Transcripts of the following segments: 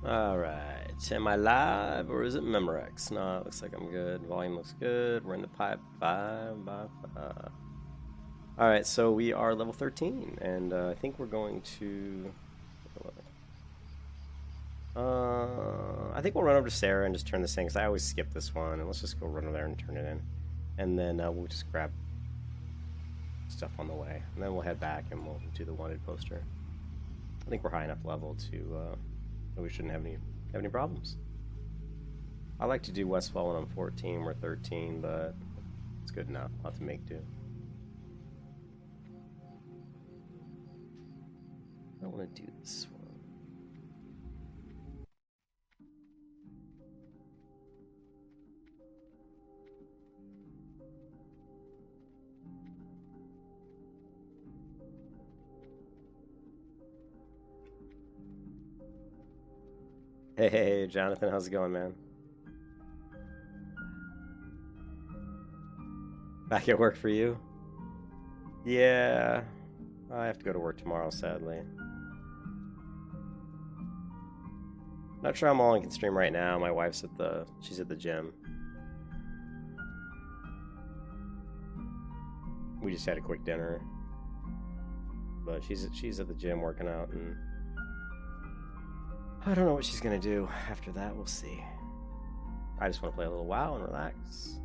Alright, am I live or is it Memorex? No, it looks like I'm good. Volume looks good. We're in the pipe 5 by 5. Alright, so we are level 13, and I think we're going to... I think we'll run over to Sarah and just turn this in, because I always skip this one, and let's just go run over there and turn it in. And then we'll just grab stuff on the way, and then we'll head back and we'll do the wanted poster. I think we're high enough level to... we shouldn't have any problems. I like to do Westfall when I'm 14, we're 13, but it's good enough. I'll have to make do. I don't want to do this one. Hey, Jonathan, how's it going, man? Back at work for you? Yeah, I have to go to work tomorrow, sadly. Not sure I'm all in can stream right now. My wife's she's at the gym. We just had a quick dinner, but she's at the gym working out, and I don't know what she's gonna do after that. We'll see. I just want to play a little WoW and relax.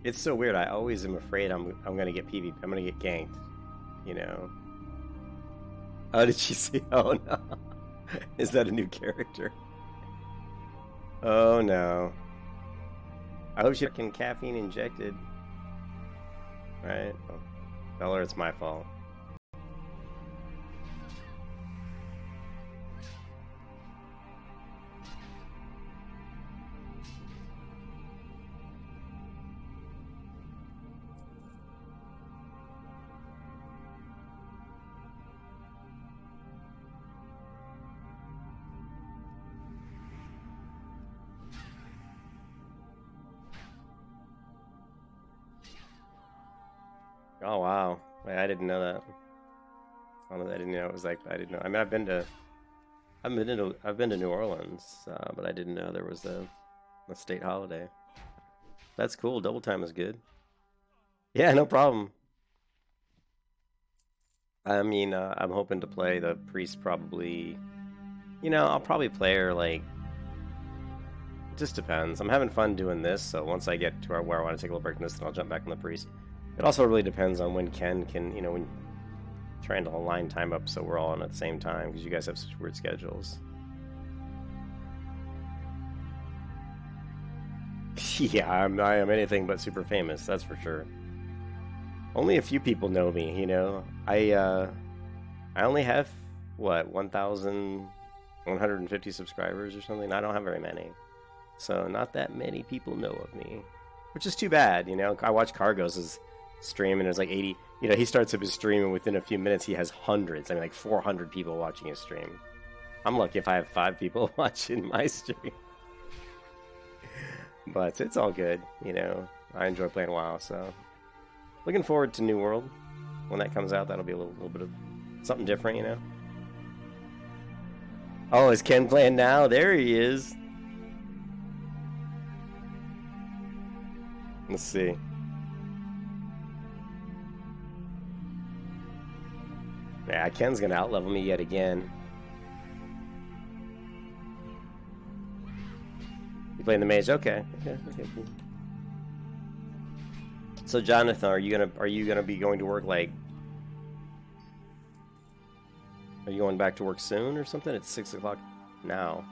It's so weird. I always am afraid I'm gonna get PvP. I'm gonna get ganked. You know. Oh, did she see? Oh no. Is that a new character? Oh no. I hope she's fucking caffeine injected. Right? Oh. Tell her it's my fault. Oh wow. Wait, I didn't know that. I didn't know it was like that. I didn't know. I mean, I've been to New Orleans, but I didn't know there was a state holiday. That's cool. Double time is good. Yeah, no problem. I mean, I'm hoping to play the priest probably. You know, I'll probably play her like. It just depends. I'm having fun doing this, so once I get to where I want to take a little break from this, then I'll jump back on the priest. It also really depends on when Ken can, you know, when trying to align time up so we're all on at the same time, because you guys have such weird schedules. Yeah, I am anything but super famous, that's for sure. Only a few people know me, you know. I only have what 1,150 subscribers or something. I don't have very many, so not that many people know of me, which is too bad, you know. I watch Kargoz' stream and there's like 80, you know, he starts up his stream and within a few minutes he has hundreds, I mean like 400 people watching his stream. I'm lucky if I have 5 people watching my stream. But it's all good, you know. I enjoy playing WoW, so looking forward to New World. When that comes out, that'll be a little bit of something different, you know. Oh, is Ken playing now? There he is. Let's see. Yeah, Ken's gonna outlevel me yet again. You playing the mage? Okay. Okay, cool. So Jonathan, are you gonna be going to work like? Are you going back to work soon or something? It's 6 o'clock now.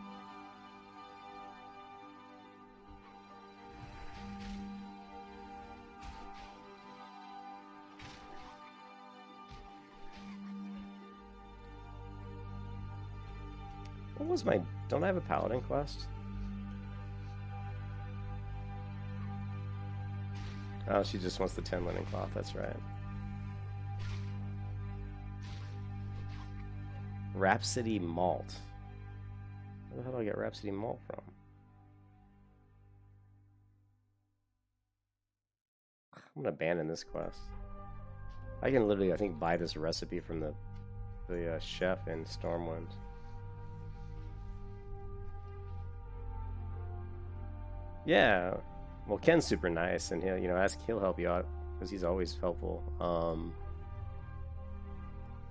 What was my... Don't I have a Paladin quest? Oh, she just wants the 10 linen cloth, that's right. Rhapsody Malt. Where the hell do I get Rhapsody Malt from? I'm gonna abandon this quest. I can literally, I think, buy this recipe from the chef in Stormwind. Yeah, well, Ken's super nice, and he'll help you out because he's always helpful.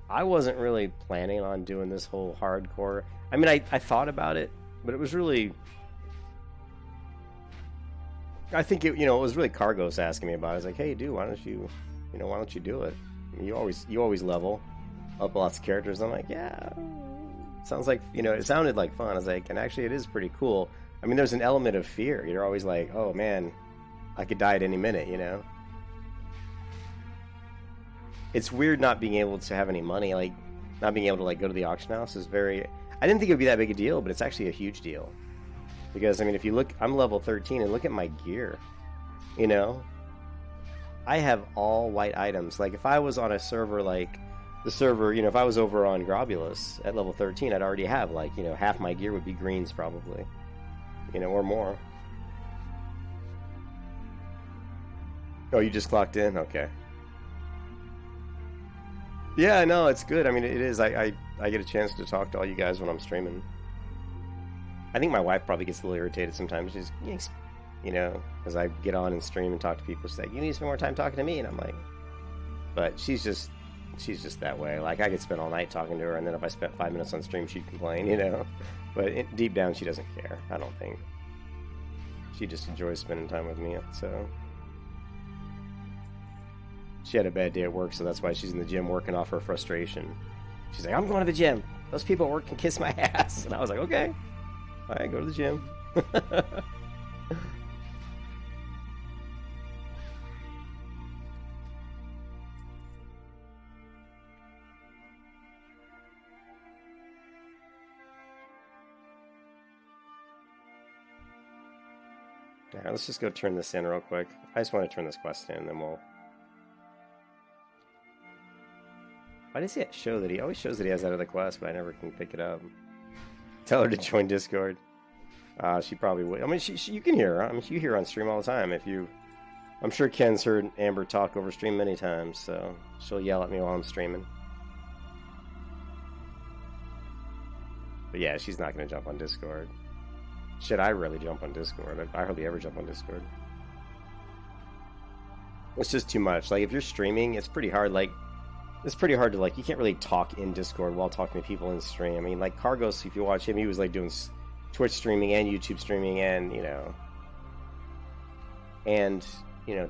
I wasn't really planning on doing this whole hardcore. I mean, I thought about it, but it was really, I think it was really Kargoz asking me about it. I was like, hey, dude, why don't you do it? I mean, you always level up lots of characters. I'm like, yeah, sounds like, it sounded like fun. I was like, and actually it is pretty cool. I mean, there's an element of fear. You're always like, oh man, I could die at any minute, It's weird not being able to have any money, like not being able to go to the auction house is very, I didn't think it would be that big a deal, but it's actually a huge deal. Because I mean, if you look, I'm level 13 and look at my gear, I have all white items. Like if I was on a server like the server, if I was over on Grobulus at level 13, I'd already have half my gear would be greens probably. Or more. Oh, you just clocked in? Okay. Yeah, I know, it's good. I mean, it is. I get a chance to talk to all you guys when I'm streaming. I think my wife probably gets a little irritated sometimes. She's, because I get on and stream and talk to people. She's like, you need to spend more time talking to me. And I'm like, but she's just that way. Like, I could spend all night talking to her, and then if I spent 5 minutes on stream, she'd complain, But deep down, she doesn't care, I don't think. She just enjoys spending time with me, so. She had a bad day at work, so that's why she's in the gym working off her frustration. She's like, I'm going to the gym. Those people at work can kiss my ass. And I was like, okay. All right, go to the gym. All right, let's just go turn this in real quick. I just want to turn this quest in, and then we'll... Why does he show that he always shows that he has that other quest, but I never can pick it up? Tell her to join Discord. She probably would. I mean, you can hear her. I mean, you hear her on stream all the time. I'm sure Ken's heard Amber talk over stream many times, so she'll yell at me while I'm streaming. But yeah, she's not going to jump on Discord. Shit, I rarely jump on Discord. I hardly ever jump on Discord. It's just too much. Like, if you're streaming, it's pretty hard. It's pretty hard to, you can't really talk in Discord while talking to people in stream. I mean, like, Kargoz, if you watch him, he was, doing Twitch streaming and YouTube streaming and,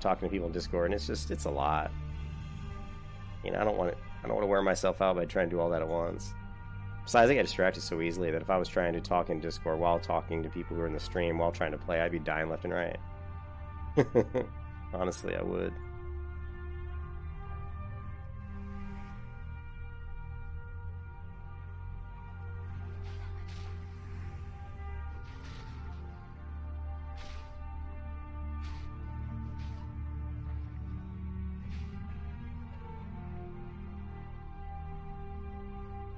talking to people in Discord. And it's a lot. I don't want to wear myself out by trying to do all that at once. Besides, I get distracted so easily that if I was trying to talk in Discord while talking to people who are in the stream while trying to play, I'd be dying left and right. Honestly, I would.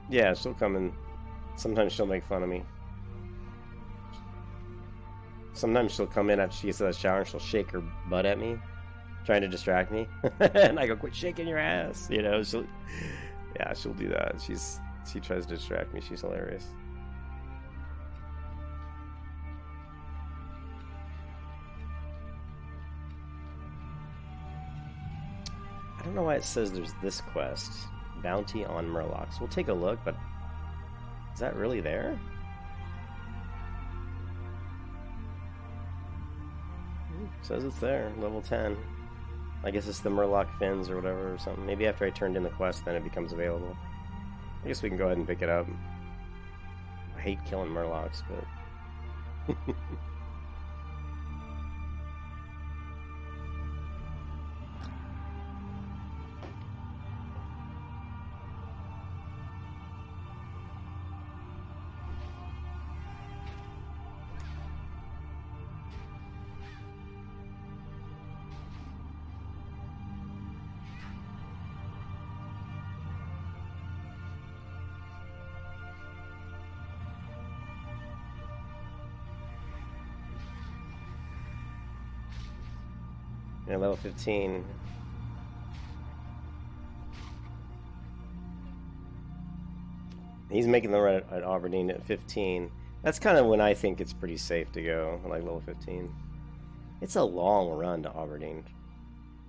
Yeah, she'll come and sometimes she'll make fun of me. Sometimes she'll come in after she gets out of the shower and she'll shake her butt at me, trying to distract me. And I go, quit shaking your ass. She'll do that. She tries to distract me. She's hilarious. I don't know why it says there's this quest. Bounty on Murlocs. We'll take a look, but is that really there? It says it's there, level 10. I guess it's the Murloc fins or whatever or something. Maybe after I turned in the quest, then it becomes available. I guess we can go ahead and pick it up. I hate killing Murlocs, but... Yeah, level 15. He's making the run at Aberdeen at 15. That's kind of when I think it's pretty safe to go, like level 15. It's a long run to Aberdeen.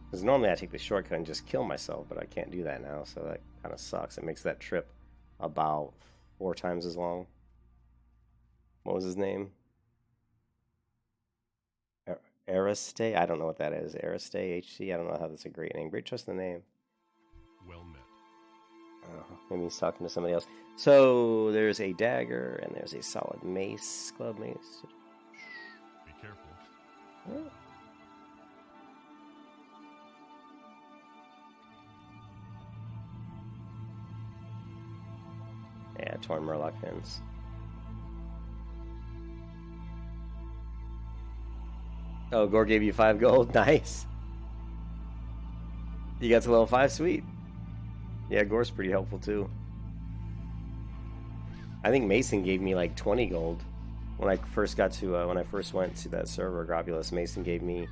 Because normally I take the shortcut and just kill myself, but I can't do that now, so that kind of sucks. It makes that trip about 4 times as long. What was his name? Ariste? I don't know what that is. Ariste HC? I don't know how that's a great name. Great trust in the name. Well met. Maybe he's talking to somebody else. So there's a dagger and there's a solid mace, club mace. Be careful. Oh. Yeah, torn murloc pins. Oh, Gore gave you 5 gold. Nice. You got to level 5. Sweet. Yeah, Gore's pretty helpful too. I think Mason gave me like 20 gold when I first got to when I first went to that server, Grobulus. Mason gave me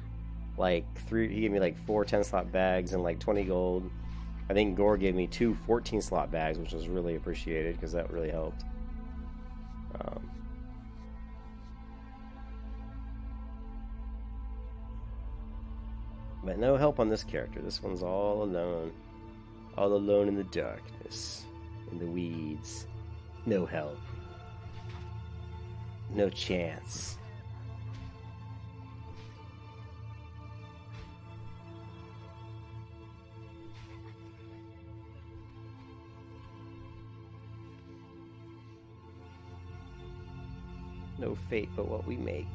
like 3. He gave me like 4 10-slot bags and like 20 gold. I think Gore gave me 2 14-slot bags, which was really appreciated because that really helped. But no help on this character. This one's all alone. All alone in the darkness. In the weeds. No help. No chance. No fate but what we make.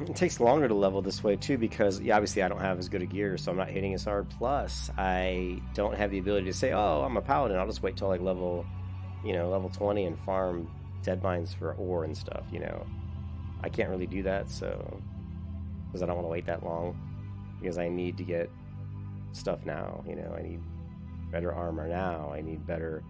It takes longer to level this way too because obviously I don't have as good a gear, so I'm not hitting as hard. Plus, I don't have the ability to say, "Oh, I'm a paladin. I'll just wait till like level 20 and farm dead mines for ore and stuff." I can't really do that, so because I don't want to wait that long because I need to get stuff now. I need better armor now. I need better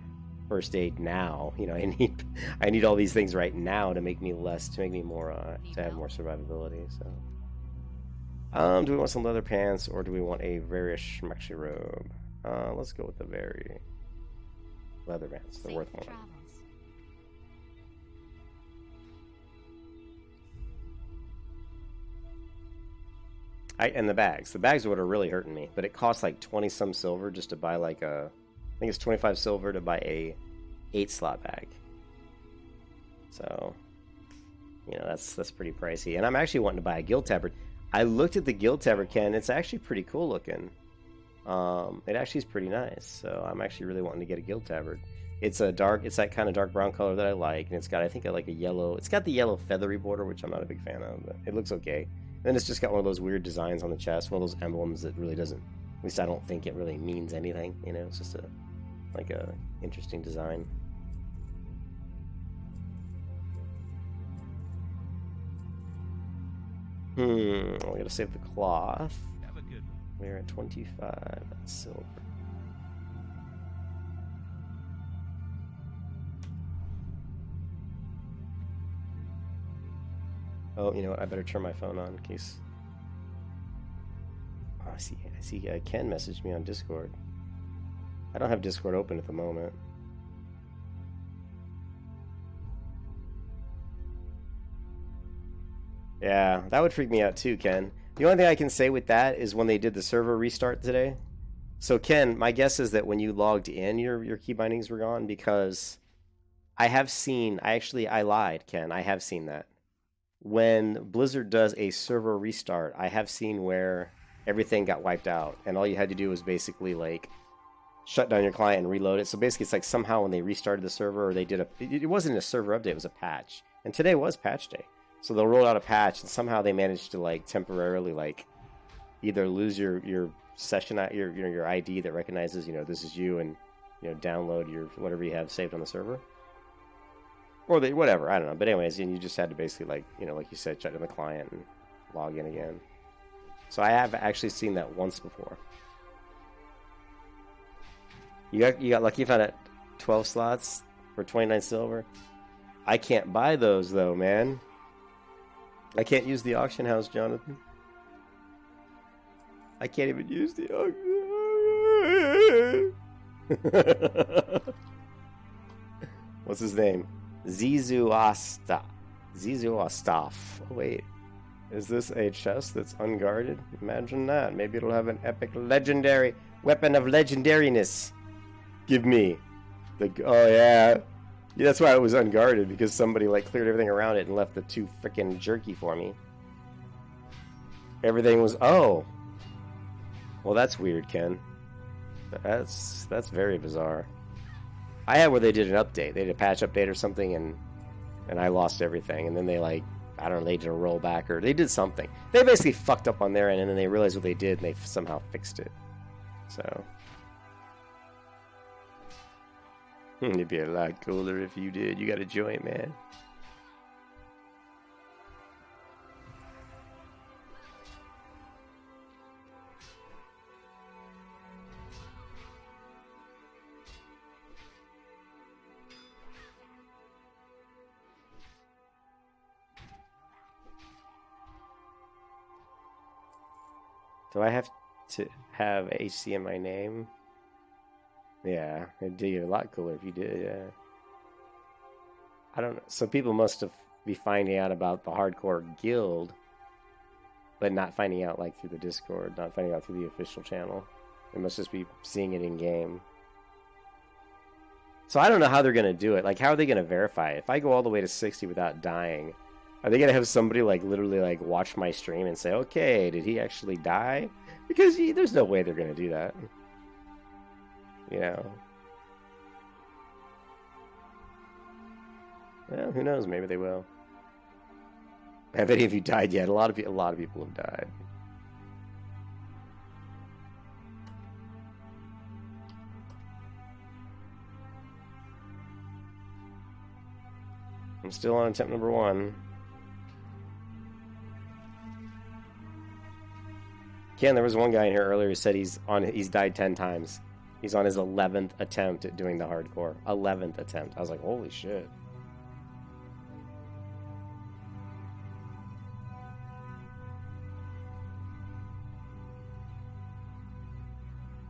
first aid now. I need all these things right now to make me more to have more survivability. So do we want some leather pants or do we want a very schmexy robe? Let's go with the very leather pants. They're worth more. And the bags are what are really hurting me, but it costs like 20 some silver just to buy like I think it's 25 silver to buy a 8-slot bag. So, that's pretty pricey. And I'm actually wanting to buy a guild tabard. I looked at the guild tabard, Ken. It's actually pretty cool looking. It actually is pretty nice. So I'm actually really wanting to get a guild tabard. It's that kind of dark brown color that I like, and it's got, I think, like a yellow. It's got the yellow feathery border, which I'm not a big fan of, but it looks okay. And then it's just got one of those weird designs on the chest, one of those emblems that really doesn't. At least I don't think it really means anything. It's just a interesting design. We gotta save the cloth. Have a good one. We're at 25. That's silver. Oh, you know what? I better turn my phone on in case. Oh, I see. Ken messaged me on Discord. I don't have Discord open at the moment. Yeah, that would freak me out too, Ken. The only thing I can say with that is when they did the server restart today. So, Ken, my guess is that when you logged in, your key bindings were gone because I lied, Ken. I have seen that. When Blizzard does a server restart, I have seen where everything got wiped out, and all you had to do was basically like shut down your client and reload it. So basically, it's like somehow when they restarted the server, or they did it wasn't a server update, it was a patch. And today was patch day, so they'll roll out a patch, and somehow they managed to like temporarily like either lose your session, your ID that recognizes this is you, and download your whatever you have saved on the server. Or whatever, I don't know. But anyways, and you just had to basically like you said, shut down the client and log in again. So I have actually seen that once before. You got lucky. You found it. 12 slots for 29 silver. I can't buy those though, man. I can't use the auction house, Jonathan. I can't even use the auction. What's his name? Zizu Ostaf. Oh, wait. Is this a chest that's unguarded? Imagine that. Maybe it'll have an epic legendary weapon of legendariness. Give me the... Oh, yeah. That's why it was unguarded, because somebody like cleared everything around it and left the 2 frickin' jerky for me. Everything was... Oh. Well, that's weird, Ken. That's very bizarre. I had where they did an update. They did a patch update or something, and I lost everything. And then they, like, I don't know, they did a rollback, or they did something. They basically fucked up on their end, and then they realized what they did, and they somehow fixed it. So... it'd be a lot cooler if you did. You got a joint, man. Do I have to have HC in my name? Yeah, it'd be a lot cooler if you did, yeah. I don't know. So people must be finding out about the hardcore guild, but not finding out like through the Discord, not finding out through the official channel. They must just be seeing it in game. So I don't know how they're going to do it. Like, how are they going to verify it? If I go all the way to 60 without dying, are they going to have somebody like literally like watch my stream and say, okay, did he actually die? Because there's no way they're going to do that. You know. Well, who knows? Maybe they will. Have any of you died yet? A lot of people have died. I'm still on attempt number 1. Ken, there was one guy in here earlier who said he's died 10 times. He's on his 11th attempt at doing the hardcore. 11th attempt. I was like, holy shit.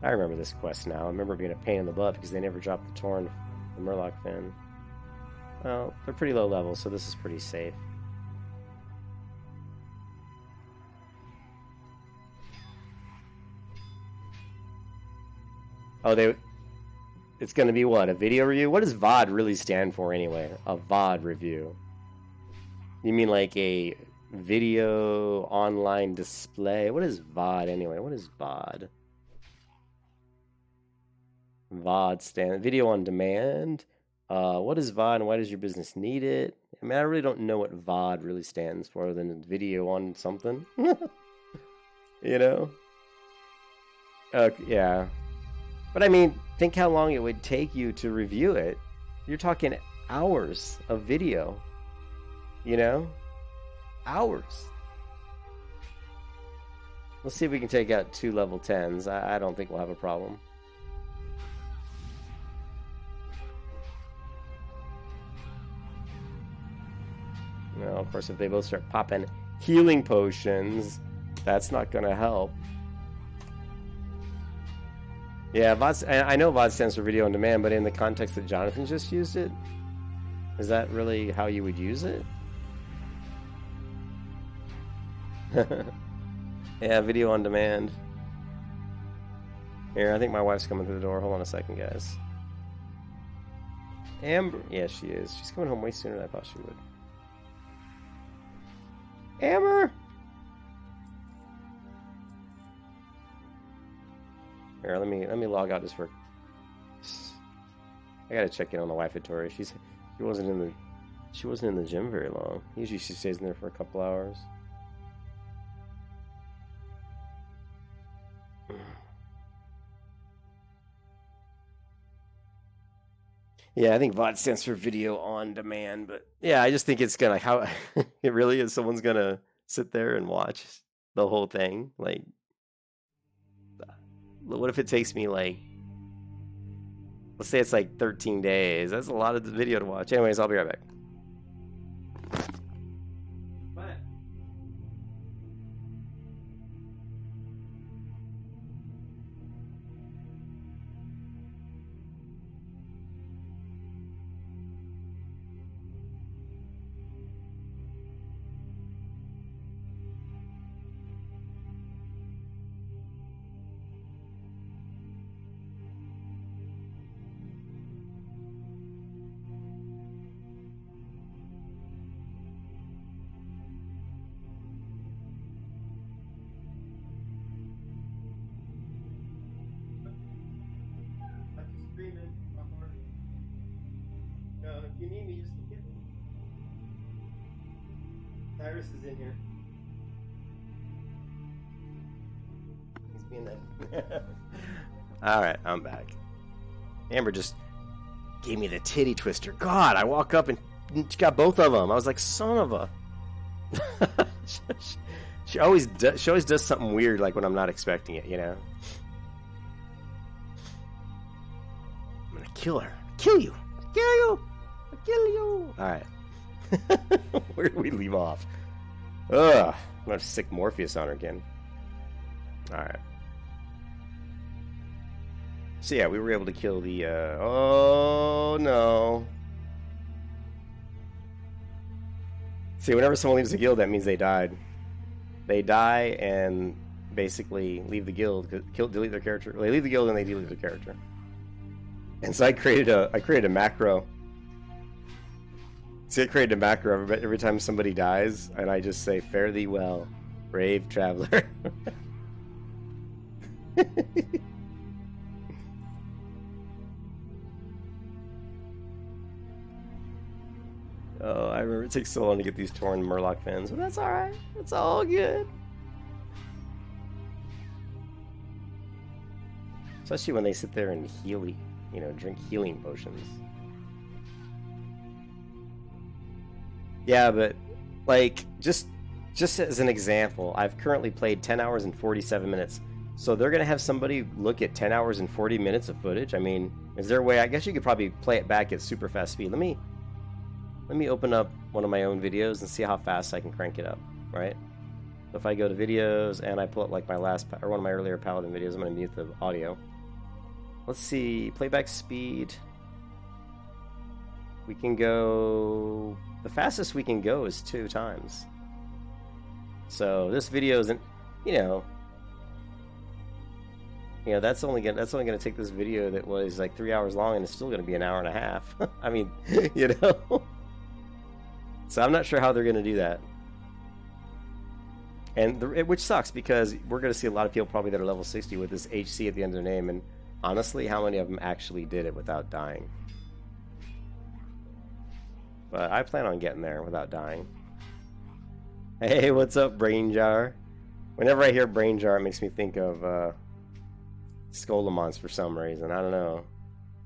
I remember this quest now. I remember being a pain in the butt because they never dropped the Torn, the Murloc fin. Well, they're pretty low level, so this is pretty safe. Oh, it's going to be what? A video review? What does VOD really stand for anyway? A VOD review. You mean like a video online display? What is VOD anyway? What is VOD? VOD stand video on demand. What is VOD and why does your business need it? I mean, I really don't know what VOD really stands for other than video on something. You know? Yeah. But I mean, think how long it would take you to review it. You're talking hours of video. You know? Hours. Let's see if we can take out 2 level 10s. I don't think we'll have a problem. No, of course, if they both start popping healing potions, that's not going to help. Yeah, VOD, I know VOD stands for video on demand, but in the context that Jonathan just used it, is that really how you would use it? Yeah, video on demand. Here, I think my wife's coming through the door. Hold on a second, guys. Amber, yeah, she is. She's coming home way sooner than I thought she would. Amber! Here, let me log out just for... I gotta check in on the wife at Tori. She wasn't in the gym very long. Usually she stays in there for a couple hours. Yeah, I think VOD stands for video on demand, but yeah, I just think it's gonna how it really is. Someone's gonna sit there and watch the whole thing. Like, what if it takes me like Let's say it's like 13 days. That's a lot of the video to watch. Anyways, I'll be right back. If you need me, just look at me. Cyrus is in here. He's being that. Alright, I'm back. Amber just gave me the titty twister. God, I walk up and she got both of them. I was like, son of a. she always does something weird, like when I'm not expecting it, you know? I'm gonna kill her. Kill you. Kill you. Kill you. Alright. Where did we leave off? Ugh. I'm gonna sick Morpheus on her again. Alright. So yeah, we were able to kill the, oh no. See, whenever someone leaves the guild, that means they died. They die and basically leave the guild, delete their character. They leave the guild and they delete their character. And so I created a macro. See, I created a macro every time somebody dies, and I just say, fare thee well, brave traveler. Oh, I remember it takes so long to get these torn Murloc fins, but that's alright. It's all good. Especially when they sit there and drink healing potions. Yeah, but, like, just as an example, I've currently played 10 hours and 47 minutes. So they're going to have somebody look at 10 hours and 40 minutes of footage? I mean, is there a way? I guess you could probably play it back at super fast speed. Let me open up one of my own videos and see how fast I can crank it up, right? So if I go to videos and I pull up like my last, or one of my earlier Paladin videos, I'm going to mute the audio. Let's see, playback speed. We can go, the fastest we can go is 2 times. So this video isn't, that's only gonna take this video that was like 3 hours long, and it's still gonna be an hour and a half. I mean, So I'm not sure how they're gonna do that. And which sucks, because we're gonna see a lot of people probably that are level 60 with this HC at the end of their name, and honestly, how many of them actually did it without dying? But I plan on getting there without dying. Hey, what's up, Brain Jar? Whenever I hear Brain Jar, it makes me think of Skolamons for some reason. I don't know.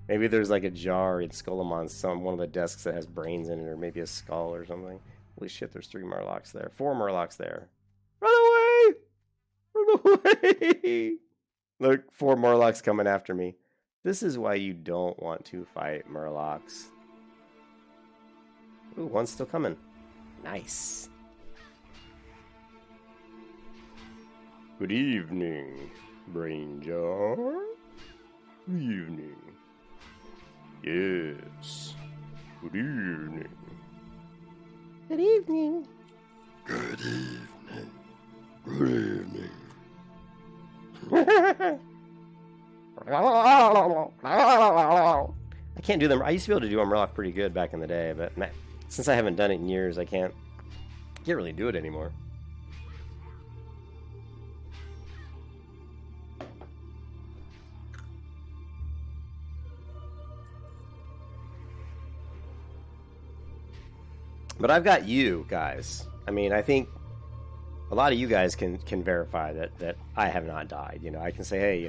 Maybe there's like a jar in Skolamons, one of the desks that has brains in it, or maybe a skull or something. Holy shit, there's 3 Murlocs there. 4 Murlocs there. Run away! Run away! Look, 4 Murlocs coming after me. This is why you don't want to fight Murlocs. Ooh, one's still coming. Nice. Good evening, Brain Jar. Good evening. Yes. Good evening. Good evening. Good evening. Good evening. I can't do them. I used to be able to do a Murloc pretty good back in the day, but since I haven't done it in years, I can't really do it anymore. But I've got you guys. I mean, I think a lot of you guys can verify that I have not died. I can say, hey,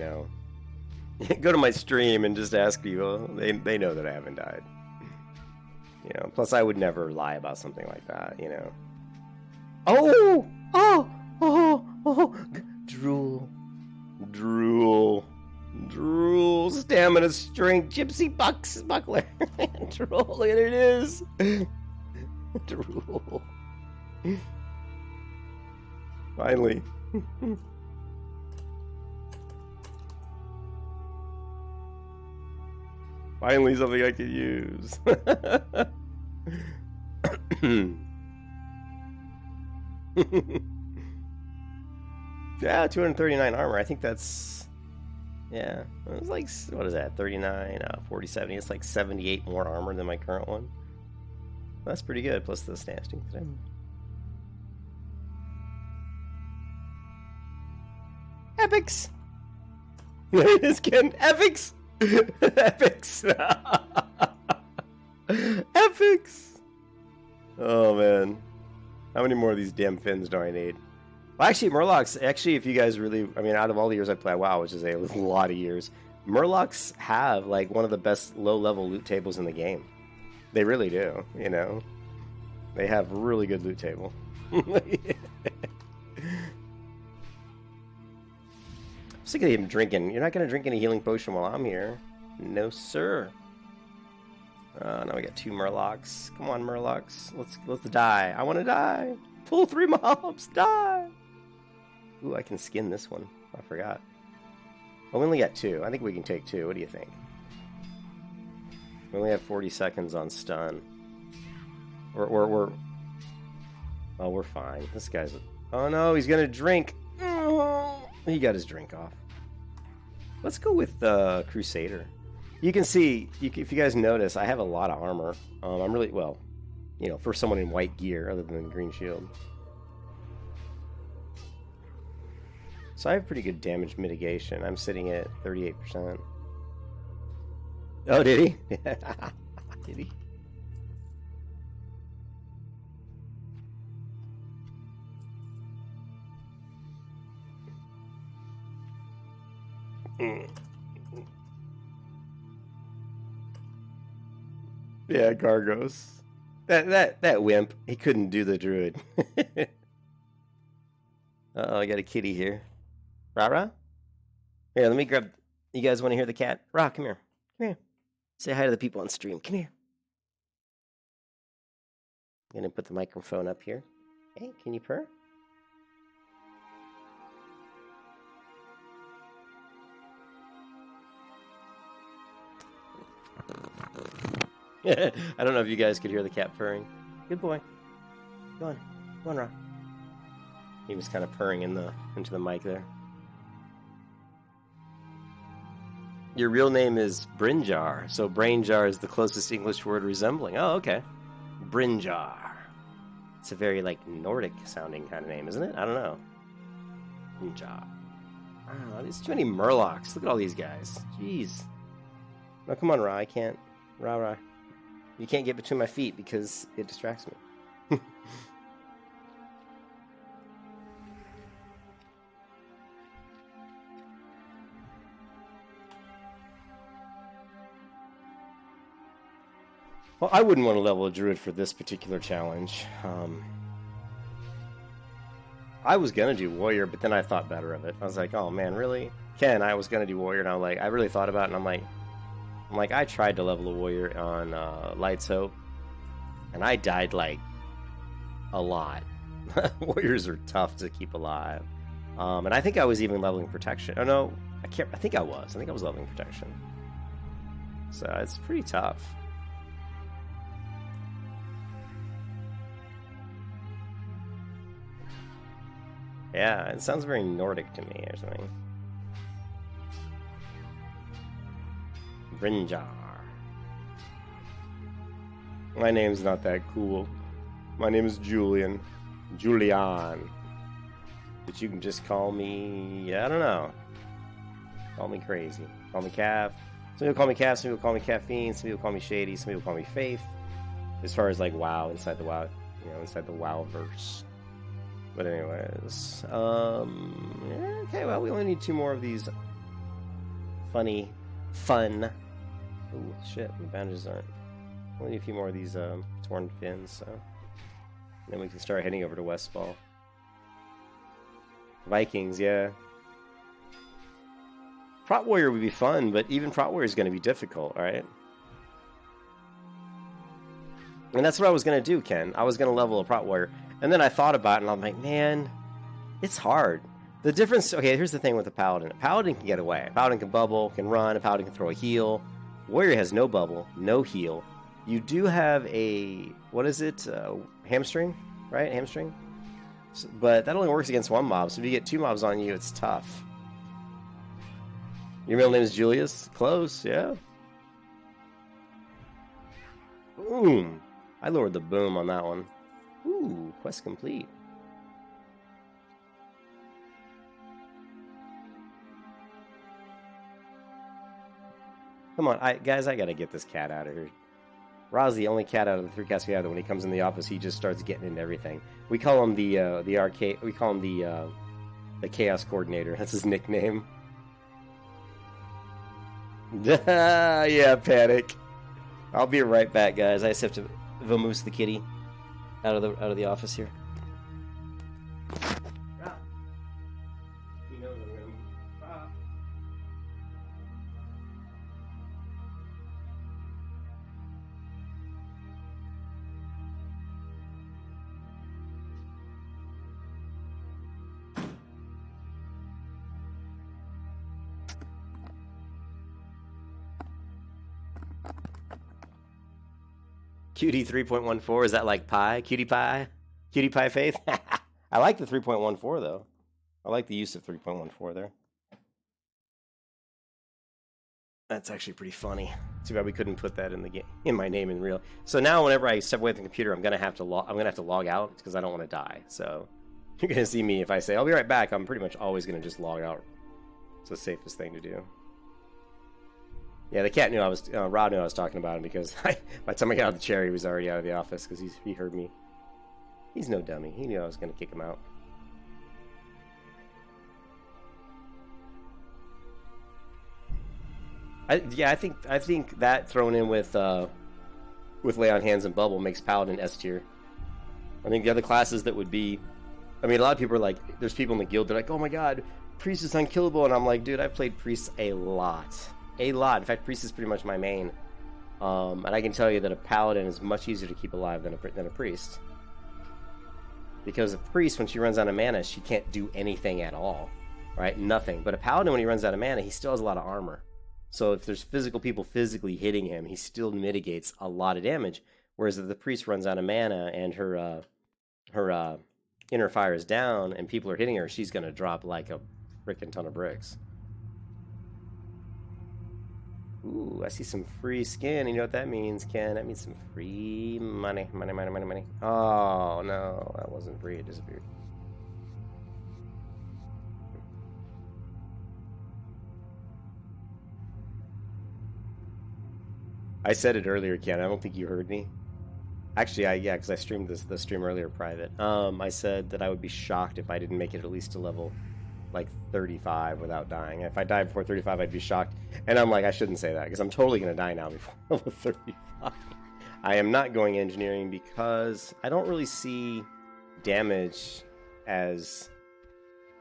go to my stream and just ask people. They know that I haven't died. Plus I would never lie about something like that. Oh, drool, stamina in a string. Gypsy bucks buckler. Drool, look at it is. Drool. Finally. Finally something I can use. Yeah, 239 armor. I think that's... Yeah. It was like... What is that? 39, 40, 70. It's like 78 more armor than my current one. That's pretty good, plus the standing. Epics! There it is, Ken. Epics! Epics! Epics! Oh, man. How many more of these damn fins do I need? Well, actually, Murlocs, actually, if you guys really... I mean, out of all the years I play WoW, which is a lot of years, Murlocs have, like, one of the best low-level loot tables in the game. They really do, you know? They have a really good loot table. Sick of him drinking. You're not going to drink any healing potion while I'm here. No, sir. Now we got 2 Murlocs. Come on, Murlocs. Let's die. I want to die. Pull 3 mobs. Die. Ooh, I can skin this one. I forgot. Well, we only got 2. I think we can take 2. What do you think? We only have 40 seconds on stun. We're... Oh, we're fine. This guy's... Oh, no, he's going to drink. He got his drink off. Let's go with Crusader. You can see, if you guys notice, I have a lot of armor. I'm really, well, you know, for someone in white gear other than the green shield. So I have pretty good damage mitigation. I'm sitting at 38%. Oh, did he? Did he? Yeah, Kargoz. That wimp. He couldn't do the druid. Uh-oh, I got a kitty here. Rah-rah? Here, let me grab... You guys want to hear the cat? Rah, come here. Come here. Say hi to the people on stream. Come here. I'm going to put the microphone up here. Hey, can you purr? I don't know if you guys could hear the cat purring. Good boy. Go on. Go on, Ra. He was kind of purring into the mic there. Your real name is Brinjar, so Brainjar is the closest English word resembling. Oh, okay. Brinjar. It's a very, like, Nordic-sounding kind of name, isn't it? I don't know. Brinjar. Oh, there's too many Murlocs. Look at all these guys. Jeez. No, come on, Ra. I can't. Ra. You can't get between my feet because it distracts me. Well, I wouldn't want to level a druid for this particular challenge. I was going to do warrior, but then I thought better of it. I was like, oh man, really? Ken, I was going to do warrior, and I'm like, I really thought about it, and I'm like, I tried to level a warrior on Light's Hope, and I died, like, a lot. Warriors are tough to keep alive. And I think I was even leveling protection. Oh, no, I think I was leveling protection. So it's pretty tough. Yeah, it sounds very Nordic to me or something. Brinjar. My name's not that cool. My name is Julian. Julian. But you can just call me... I don't know. Call me crazy. Call me Cav. Some people call me Cav, some people call me Caffeine, some people call me Shady, some people call me Faith. As far as like WoW, inside the WoW, you know, inside the WoW-verse. But anyways, yeah, okay, well, we only need 2 more of these fun. Oh shit, the bandages aren't. We only need a few more of these torn fins, so then we can start heading over to Westfall. Vikings, yeah. Prot Warrior would be fun, but even Prot Warrior is going to be difficult, alright? And that's what I was going to do, Ken. I was going to level a Prot Warrior. And then I thought about it, and I'm like, man, it's hard. The difference... Okay, here's the thing with the Paladin. A Paladin can get away. A Paladin can bubble, can run. A Paladin can throw a heal. Warrior has no bubble, no heal. You do have a... What is it? Hamstring? Right? Hamstring? So, but that only works against one mob. So if you get two mobs on you, it's tough. Your middle name is Julius? Close, yeah. Boom. I lowered the boom on that one. Ooh, quest complete. Come on, guys, I gotta get this cat out of here. Ra's the only cat out of the three cats we have that when he comes in the office, he just starts getting into everything. We call him the arcade. We call him the chaos coordinator. That's his nickname. Yeah, panic. I'll be right back, guys. I just have to vamoose the kitty out of the office here. Cutie 3.14, is that like pie? Cutie pie? Cutie pie faith? I like the 3.14 though. I like the use of 3.14 there. That's actually pretty funny. Too bad we couldn't put that in the game, in my name in real. So now whenever I step away from the computer, I'm gonna have to log out because I don't want to die. So you're gonna see me if I say I'll be right back. I'm pretty much always gonna just log out. It's the safest thing to do. Yeah, the cat knew I was. Rob knew I was talking about him because by the time I got out of the chair, he was already out of the office because he heard me. He's no dummy. He knew I was going to kick him out. I think that thrown in with lay on hands and bubble makes Paladin S tier. I think the other classes that would be, I mean, a lot of people are like, there's people in the guild that are like, oh my god, priest is unkillable, and I'm like, dude, I've played priest a lot. A lot. In fact, priest is pretty much my main. And I can tell you that a paladin is much easier to keep alive than a priest. Because a priest, when she runs out of mana, she can't do anything at all. Right? Nothing. But a paladin, when he runs out of mana, he still has a lot of armor. So if there's physical people physically hitting him, he still mitigates a lot of damage. Whereas if the priest runs out of mana and her inner fire is down and people are hitting her, she's going to drop like a freaking ton of bricks. Ooh, I see some free skin. You know what that means, Ken? That means some free money. Money, money, money, money. Oh, no. That wasn't free. It disappeared. I said it earlier, Ken. I don't think you heard me. Actually, yeah, because I streamed the stream earlier private. I said that I would be shocked if I didn't make it at least to level like 35 without dying. If I died before 35, I'd be shocked. And I'm like, I shouldn't say that because I'm totally going to die now before level 35. I am not going engineering because I don't really see damage as,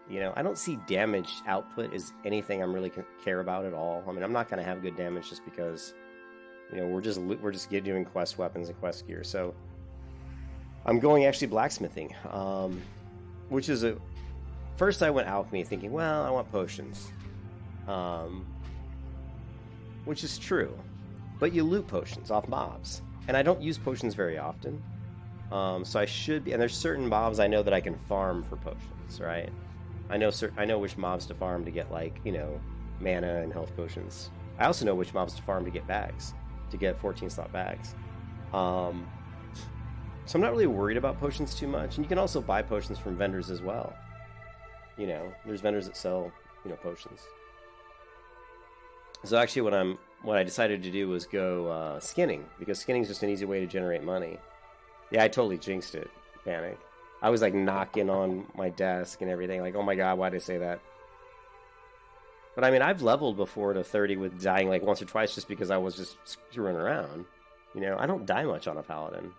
you know, I don't see damage output as anything I'm really care about at all. I mean, I'm not going to have good damage just because, you know, we're just doing quest weapons and quest gear. So I'm going actually blacksmithing, which is a... First, I went alchemy thinking, well, I want potions. Which is true. But you loot potions off mobs. And I don't use potions very often. So I should be... And there's certain mobs I know that I can farm for potions, right? I know which mobs to farm to get, like, you know, mana and health potions. I also know which mobs to farm to get bags. To get 14-slot bags. So I'm not really worried about potions too much. And you can also buy potions from vendors as well. You know, there's vendors that sell, you know, potions. So actually what I decided to do was go skinning, because skinning is just an easy way to generate money. Yeah, I totally jinxed it. Panic. I was like knocking on my desk and everything, like, oh my god, why'd I say that? But I mean, I've leveled before to 30 with dying like once or twice just because I was just screwing around. You know, I don't die much on a paladin.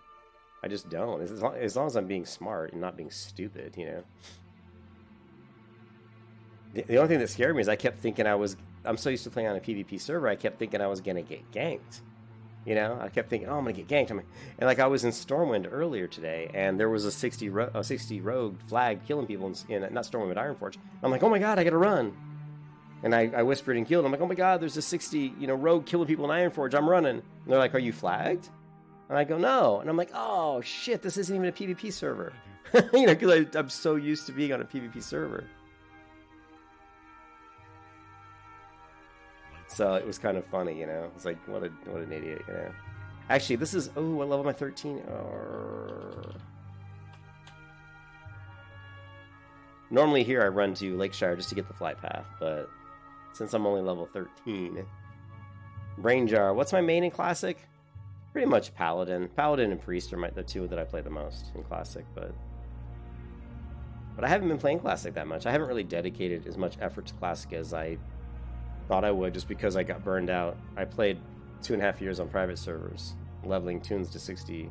I just don't. As long as I'm being smart and not being stupid, you know. The only thing that scared me is I kept thinking I was I'm so used to playing on a PvP server, I kept thinking I was gonna get ganked. You know, I kept thinking, oh, I'm gonna get ganked. And like I was in Stormwind earlier today, and there was a 60 rogue flag killing people in not Stormwind, Ironforge. I'm like, oh my god, I gotta run. And I whispered in guild, I'm like, oh my god, there's a 60 rogue killing people in Ironforge. I'm running. And they're like, are you flagged? And I go, no. And I'm like, oh shit, this isn't even a PvP server. Because I'm so used to being on a PvP server. So it was kind of funny, It's like, what an idiot, Actually, this is, oh, what level am I? 13? Normally here I run to Lakeshire just to get the flight path, but since I'm only level 13. Brain Jar. What's my main in Classic? Pretty much Paladin. Paladin and Priest are the two that I play the most in Classic, but I haven't been playing Classic that much. I haven't really dedicated as much effort to Classic as I thought I would, just because I got burned out. I played 2.5 years on private servers, leveling tunes to 60,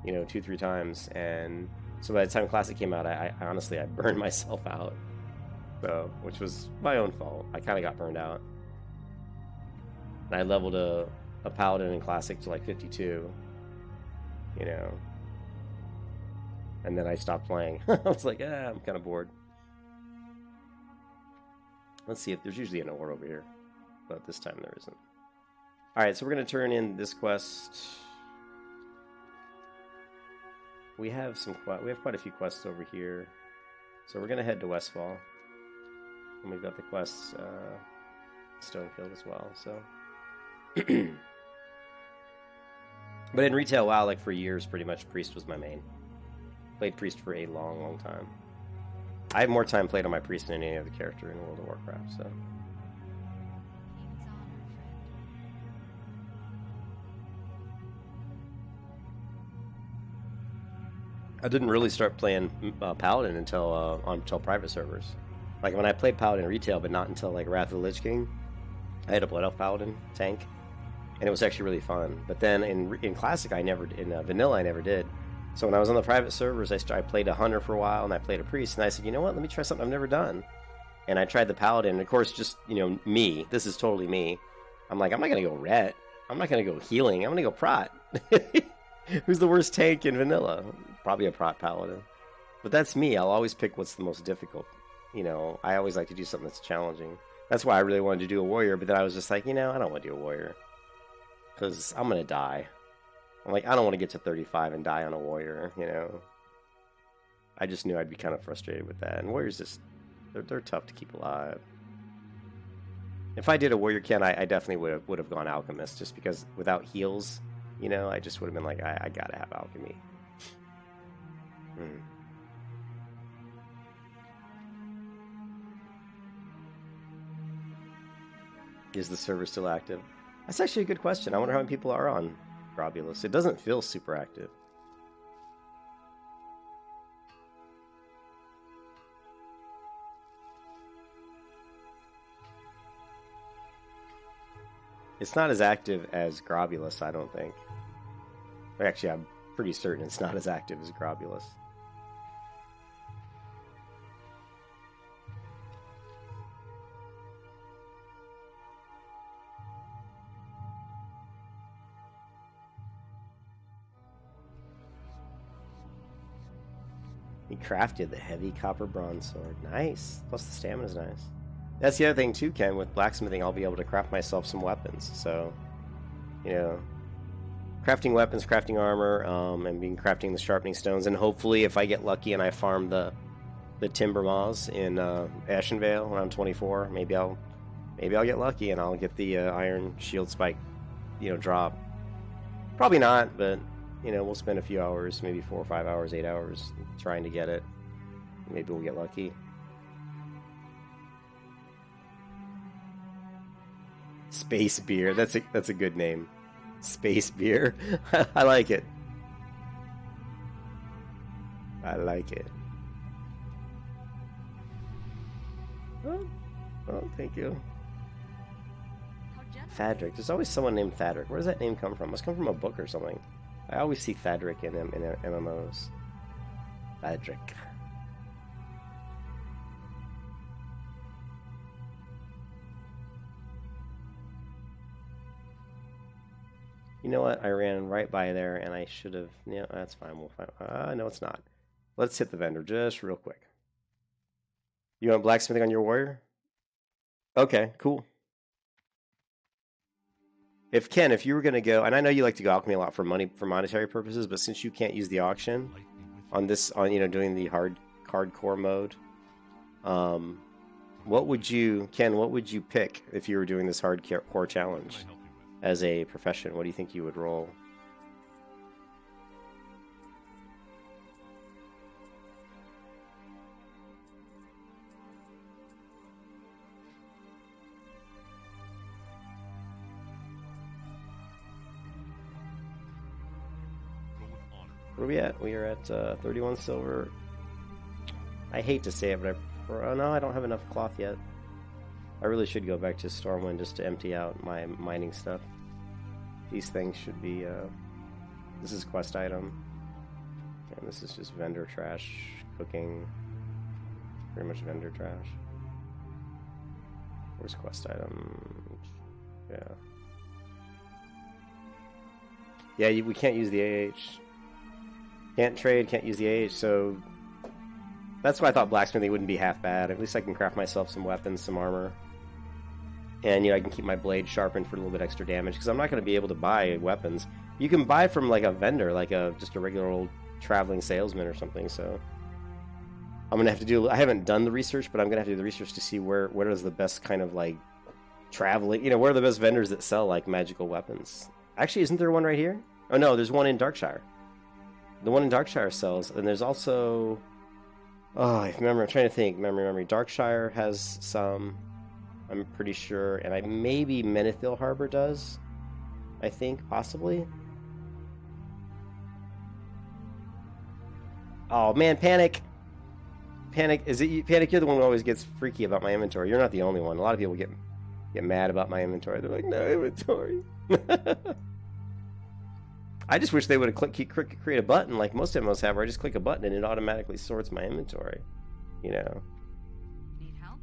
2-3 times, and so by the time Classic came out, I honestly burned myself out. So, which was my own fault. I kind of got burned out. And I leveled a Paladin in Classic to like 52, and then I stopped playing. I was like, I'm kind of bored. Let's see if there's usually an ore over here, but this time there isn't. Alright, so we're going to turn in this quest. We have quite a few quests over here. So we're going to head to Westfall. And we've got the quests Stonefield as well, so. But in retail WoW, like for years, pretty much Priest was my main. Played Priest for a long, long time. I have more time played on my Priest than any other character in World of Warcraft, so. I didn't really start playing Paladin until private servers. Like when I played Paladin retail, but not until like Wrath of the Lich King. I had a Blood Elf Paladin tank, and it was actually really fun. But then in Classic, Vanilla, I never did. So when I was on the private servers, I played a Hunter for a while, and I played a Priest, and I said, you know what, let me try something I've never done. And I tried the Paladin, and of course, just, me. This is totally me. I'm like, I'm not going to go Ret. I'm not going to go healing. I'm going to go Prot. Who's the worst tank in Vanilla? Probably a Prot Paladin. But that's me. I'll always pick what's the most difficult. I always like to do something that's challenging. That's why I really wanted to do a Warrior, but then I was just like, I don't want to do a Warrior. Because I'm going to die. I'm like, I don't want to get to 35 and die on a Warrior, I just knew I'd be kind of frustrated with that. And Warriors just, they're tough to keep alive. If I did a Warrior Ken, I definitely would have gone Alchemist, just because without heals, I just would have been like, I gotta have Alchemy. Is the server still active? That's actually a good question. I wonder how many people are on Grobulus. It doesn't feel super active. It's not as active as Grobulus, I don't think. Actually, I'm pretty certain it's not as active as Grobulus. He crafted the heavy copper bronze sword. Nice. Plus the stamina's nice. That's the other thing too, Ken. With blacksmithing, I'll be able to craft myself some weapons. So, crafting weapons, crafting armor, and crafting the sharpening stones. And hopefully, if I get lucky and I farm the timber moths in Ashenvale around 24, maybe I'll get lucky and I'll get the iron shield spike, drop. Probably not, but we'll spend a few hours, maybe 4 or 5 hours, 8 hours, trying to get it. Maybe we'll get lucky. Space beer. That's a good name. Space beer. I like it. I like it. Oh, thank you. Thadric. There's always someone named Thadric. Where does that name come from? It must come from a book or something. I always see Thadric in MMOs. Thadric. know what? I ran right by there, and I should have... Yeah, that's fine. We'll find... no, it's not. Let's hit the vendor just real quick. You want blacksmithing on your warrior? Okay, cool. If you were going to go... And I know you like to go alchemy a lot for monetary purposes, but since you can't use the auction on this, doing the hardcore mode, what would you pick if you were doing this hardcore challenge as a profession? What do you think you would roll? Where are we at? We are at 31 silver. I hate to say it, but oh no, I don't have enough cloth yet. I really should go back to Stormwind just to empty out my mining stuff. These things should be... this is quest item. And this is just vendor trash. Cooking. Pretty much vendor trash. Where's quest item? Yeah. Yeah, we can't use the AH. Can't trade, can't use the AH, so... That's why I thought blacksmithing wouldn't be half bad. At least I can craft myself some weapons, some armor. And, I can keep my blade sharpened for a little bit extra damage, because I'm not going to be able to buy weapons. You can buy from, like, a vendor, like just a regular old traveling salesman or something, so... I'm going to have to do... I haven't done the research, but I'm going to have to do the research to see where is the best kind of, like, traveling... where are the best vendors that sell, like, magical weapons? Actually, isn't there one right here? Oh, no, there's one in Darkshire. The one in Darkshire sells, and there's also... Oh, I remember. I'm trying to think. Memory. Darkshire has some, I'm pretty sure, and maybe Menethil Harbor does. I think, possibly. Oh man, Panic! Panic, is it you? Panic, you're the one who always gets freaky about my inventory. You're not the only one. A lot of people get mad about my inventory. They're like, no inventory. I just wish they would have create a button like most MMOs have, where I just click a button and it automatically sorts my inventory. Need help?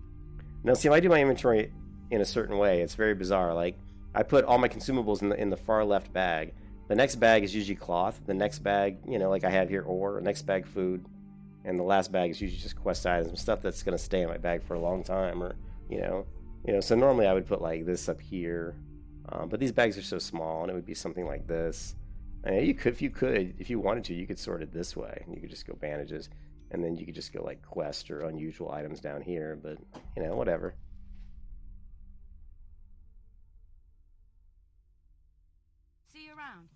No, see, if I do my inventory in a certain way, it's very bizarre. Like, I put all my consumables in the far left bag. The next bag is usually cloth. The next bag, like I have here, ore. The next bag, food. And the last bag is usually just quest items, stuff that's going to stay in my bag for a long time, or, so normally I would put like this up here. But these bags are so small, and it would be something like this. And if you wanted to, you could sort it this way. You could just go bandages, and then you could just go like quest or unusual items down here. But whatever. See you around.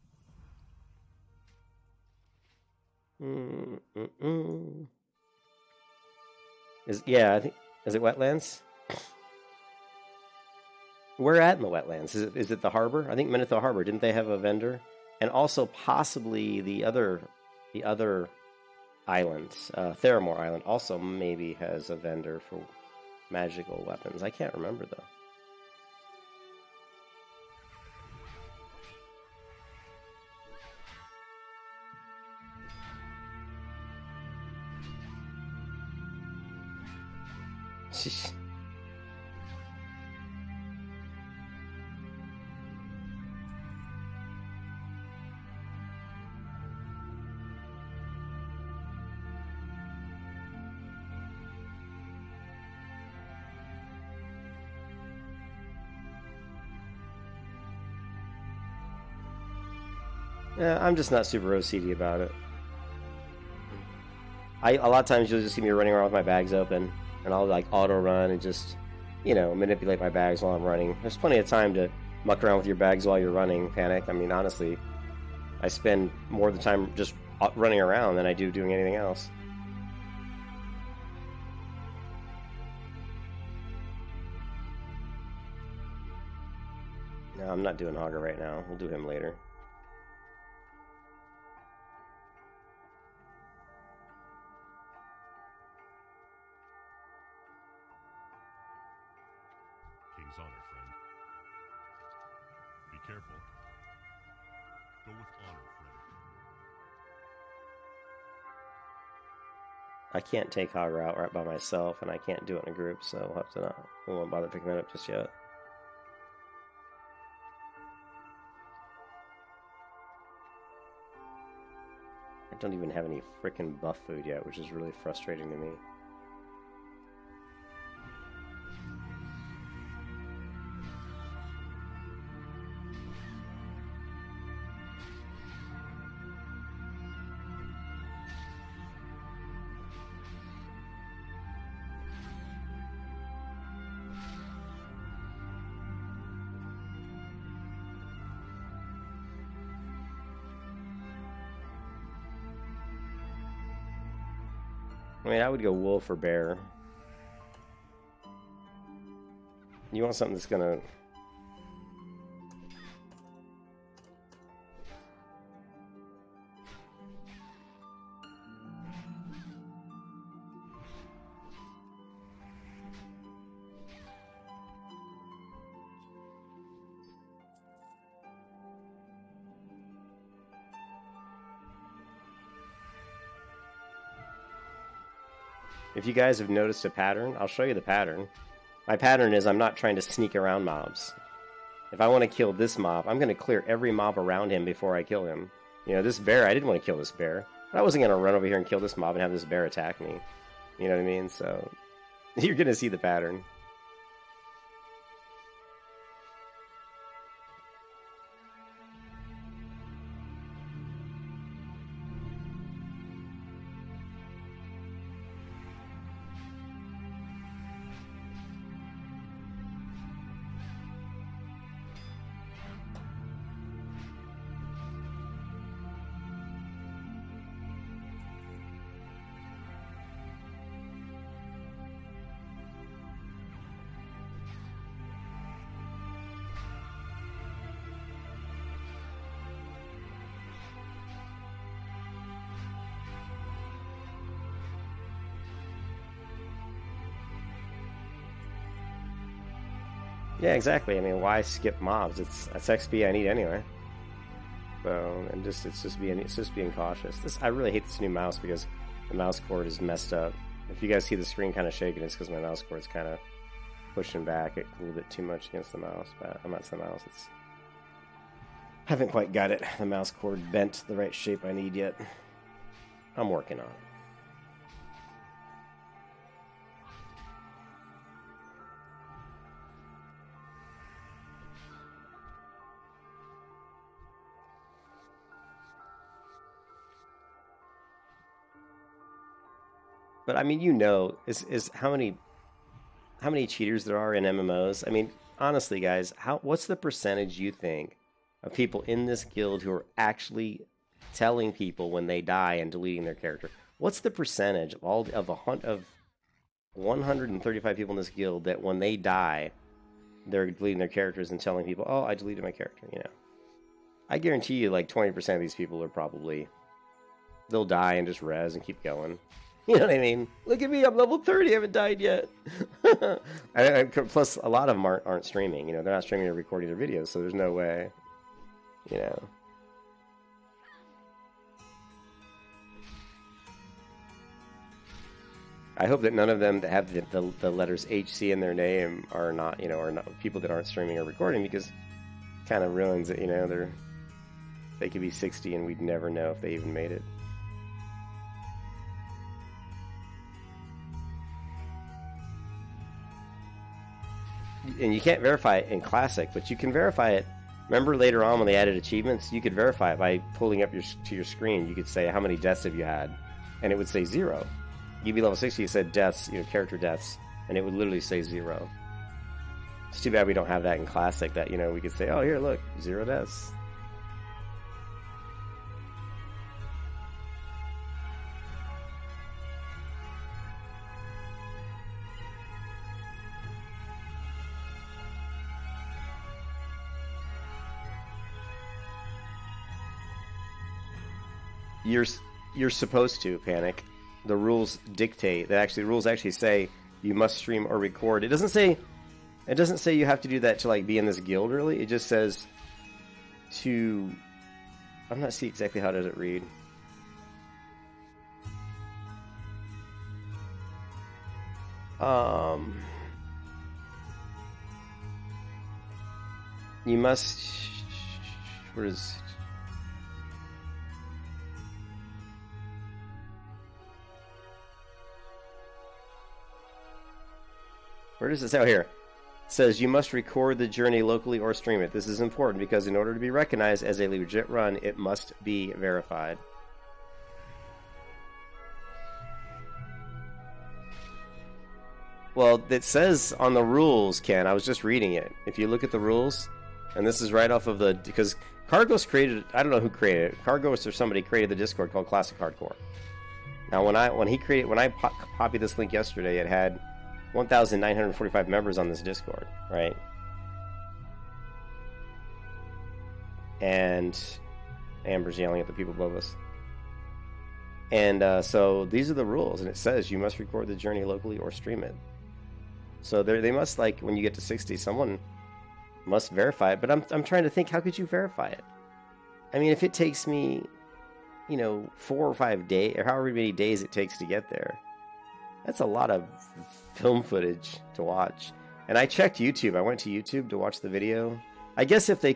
I think is it wetlands? Where at in the wetlands? Is it the harbor? I think Menethil Harbor. Didn't they have a vendor? And also possibly the other islands, Theramore Island also maybe has a vendor for magical weapons. I can't remember though. Yeah, I'm just not super OCD about it. A lot of times you'll just see me running around with my bags open, and I'll like auto run and just, manipulate my bags while I'm running. There's plenty of time to muck around with your bags while you're running, Panic. I mean, honestly, I spend more of the time just running around than I do doing anything else. No, I'm not doing Augur right now. We'll do him later. King's honor, friend. Be careful. Go with honor, friend. I can't take Augur out right by myself, and I can't do it in a group, so we'll have to not. We won't bother picking that up just yet. don't even have any freaking buff food yet, which is really frustrating to me. I mean, I would go wolf or bear. You want something that's gonna... If you guys have noticed a pattern, I'll show you the pattern. My pattern is I'm not trying to sneak around mobs. If I want to kill this mob, I'm going to clear every mob around him before I kill him. You know, this bear, I didn't want to kill this bear. I wasn't going to run over here and kill this mob and have this bear attack me. You know what I mean? So, you're going to see the pattern. Yeah, exactly. I mean, why skip mobs? That's XP I need anyway. So, and it's just being cautious. I really hate this new mouse because the mouse cord is messed up. If you guys see the screen kind of shaking, it's because my mouse cord's kind of pushing back a little bit too much against the mouse. But I'm not the mouse. Haven't quite got it. The mouse cord bent the right shape I need yet. I'm working on it. But I mean, you know, is how many cheaters there are in MMOs? I mean, honestly, guys, what's the percentage you think of people in this guild who are actually telling people when they die and deleting their character? What's the percentage of 135 people in this guild that when they die, they're deleting their characters and telling people, "Oh, I deleted my character." You know, I guarantee you, like 20% of these people are probably they'll die and just res and keep going. You know what I mean? Look at me, I'm level 30, I haven't died yet. Plus, a lot of them aren't streaming. You know, they're not streaming or recording their videos, so there's no way, you know. I hope that none of them that have the letters HC in their name are not, you know, are not people that aren't streaming or recording, because it kind of ruins it, you know. They could be 60 and we'd never know if they even made it. And you can't verify it in Classic, but you can verify it. Remember later on when they added achievements, you could verify it by pulling up to your screen. You could say, how many deaths have you had? And it would say 0. You'd be level 60, you said deaths, you know, character deaths, and it would literally say 0. It's too bad we don't have that in Classic, that, you know, we could say, oh, here, look, 0 deaths. You're supposed to panic. The rules dictate that. Actually, the rules actually say you must stream or record. It doesn't say you have to do that to like be in this guild. Really, it just says to. I'm not seeing exactly how does it read. You must. Where is? Where does it say? Oh, here. It says you must record the journey locally or stream it. This is important because in order to be recognized as a legit run, it must be verified. Well, it says on the rules, Ken, I was just reading it. If you look at the rules, and this is right off of the, because Kargoz created, I don't know who created it. Kargoz or somebody created the Discord called Classic Hardcore. Now, when I copied this link yesterday, it had 1,945 members on this Discord, right? And Amber's yelling at the people above us. And so these are the rules, and it says you must record the journey locally or stream it. So they must, like, when you get to 60, someone must verify it. But I'm trying to think, how could you verify it? I mean, if it takes me, 4 or 5 days, or however many days it takes to get there, that's a lot of film footage to watch. And I checked YouTube. I went to YouTube to watch the video. I guess if they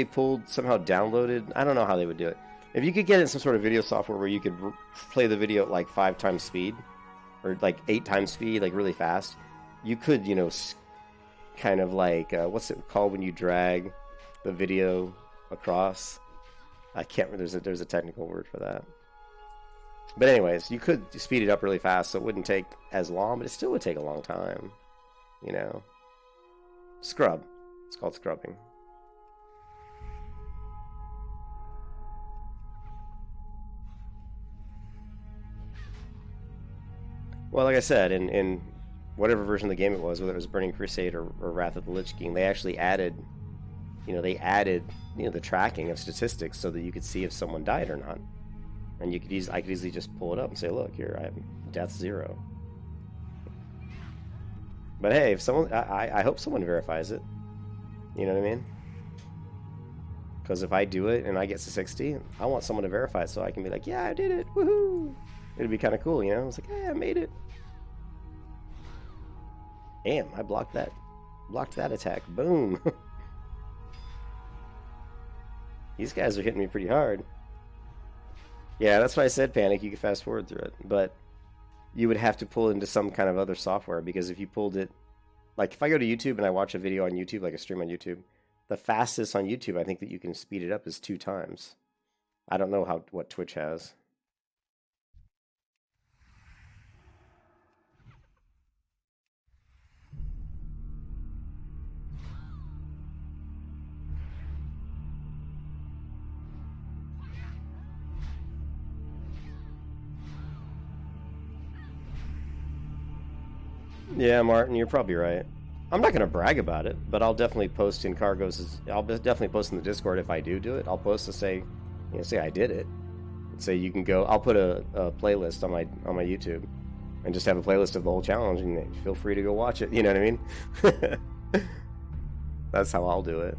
pulled, somehow downloaded, I don't know how they would do it. If you could get in some sort of video software where you could play the video at like 5 times speed, or like 8 times speed, like really fast, you could, kind of like, what's it called when you drag the video across? I can't remember, there's a technical word for that. But anyways, you could speed it up really fast so it wouldn't take as long, but it still would take a long time, Scrub. It's called scrubbing. Well, like I said, in whatever version of the game it was, whether it was Burning Crusade or Wrath of the Lich King, they actually added, the tracking of statistics so that you could see if someone died or not. And I could easily just pull it up and say, look, here, I have death 0. But hey, if someone, I hope someone verifies it. You know what I mean? Because if I do it and I get to 60, I want someone to verify it so I can be like, yeah, I did it, woohoo! It'd be kind of cool, It's like, hey, I made it. Damn, I blocked that attack. Boom. These guys are hitting me pretty hard. Yeah, that's why I said Panic. You could fast forward through it, but you would have to pull into some kind of other software, because if you pulled it, like if I go to YouTube and I watch a video on YouTube, like a stream on YouTube, the fastest on YouTube, I think that you can speed it up is 2 times. I don't know what Twitch has. Yeah, Martin, you're probably right. I'm not going to brag about it, but I'll definitely post in Kargoz's. I'll definitely post in the Discord if I do it. I'll post to say, say I did it. Say you can go. I'll put a playlist on my YouTube, and just have a playlist of the whole challenge, and feel free to go watch it. You know what I mean? That's how I'll do it.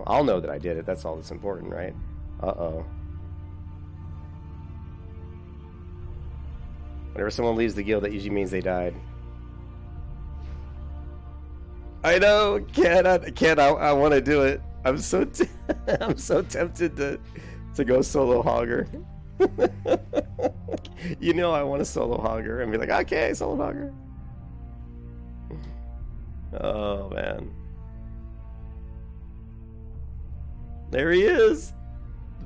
I'll know that I did it. That's all that's important, right? Uh-oh. Whenever someone leaves the guild, that usually means they died. I know, Ken. I want to do it. I'm so I'm so tempted to go solo hogger. I want to solo hogger and be like, okay, solo hogger. Oh man, there he is.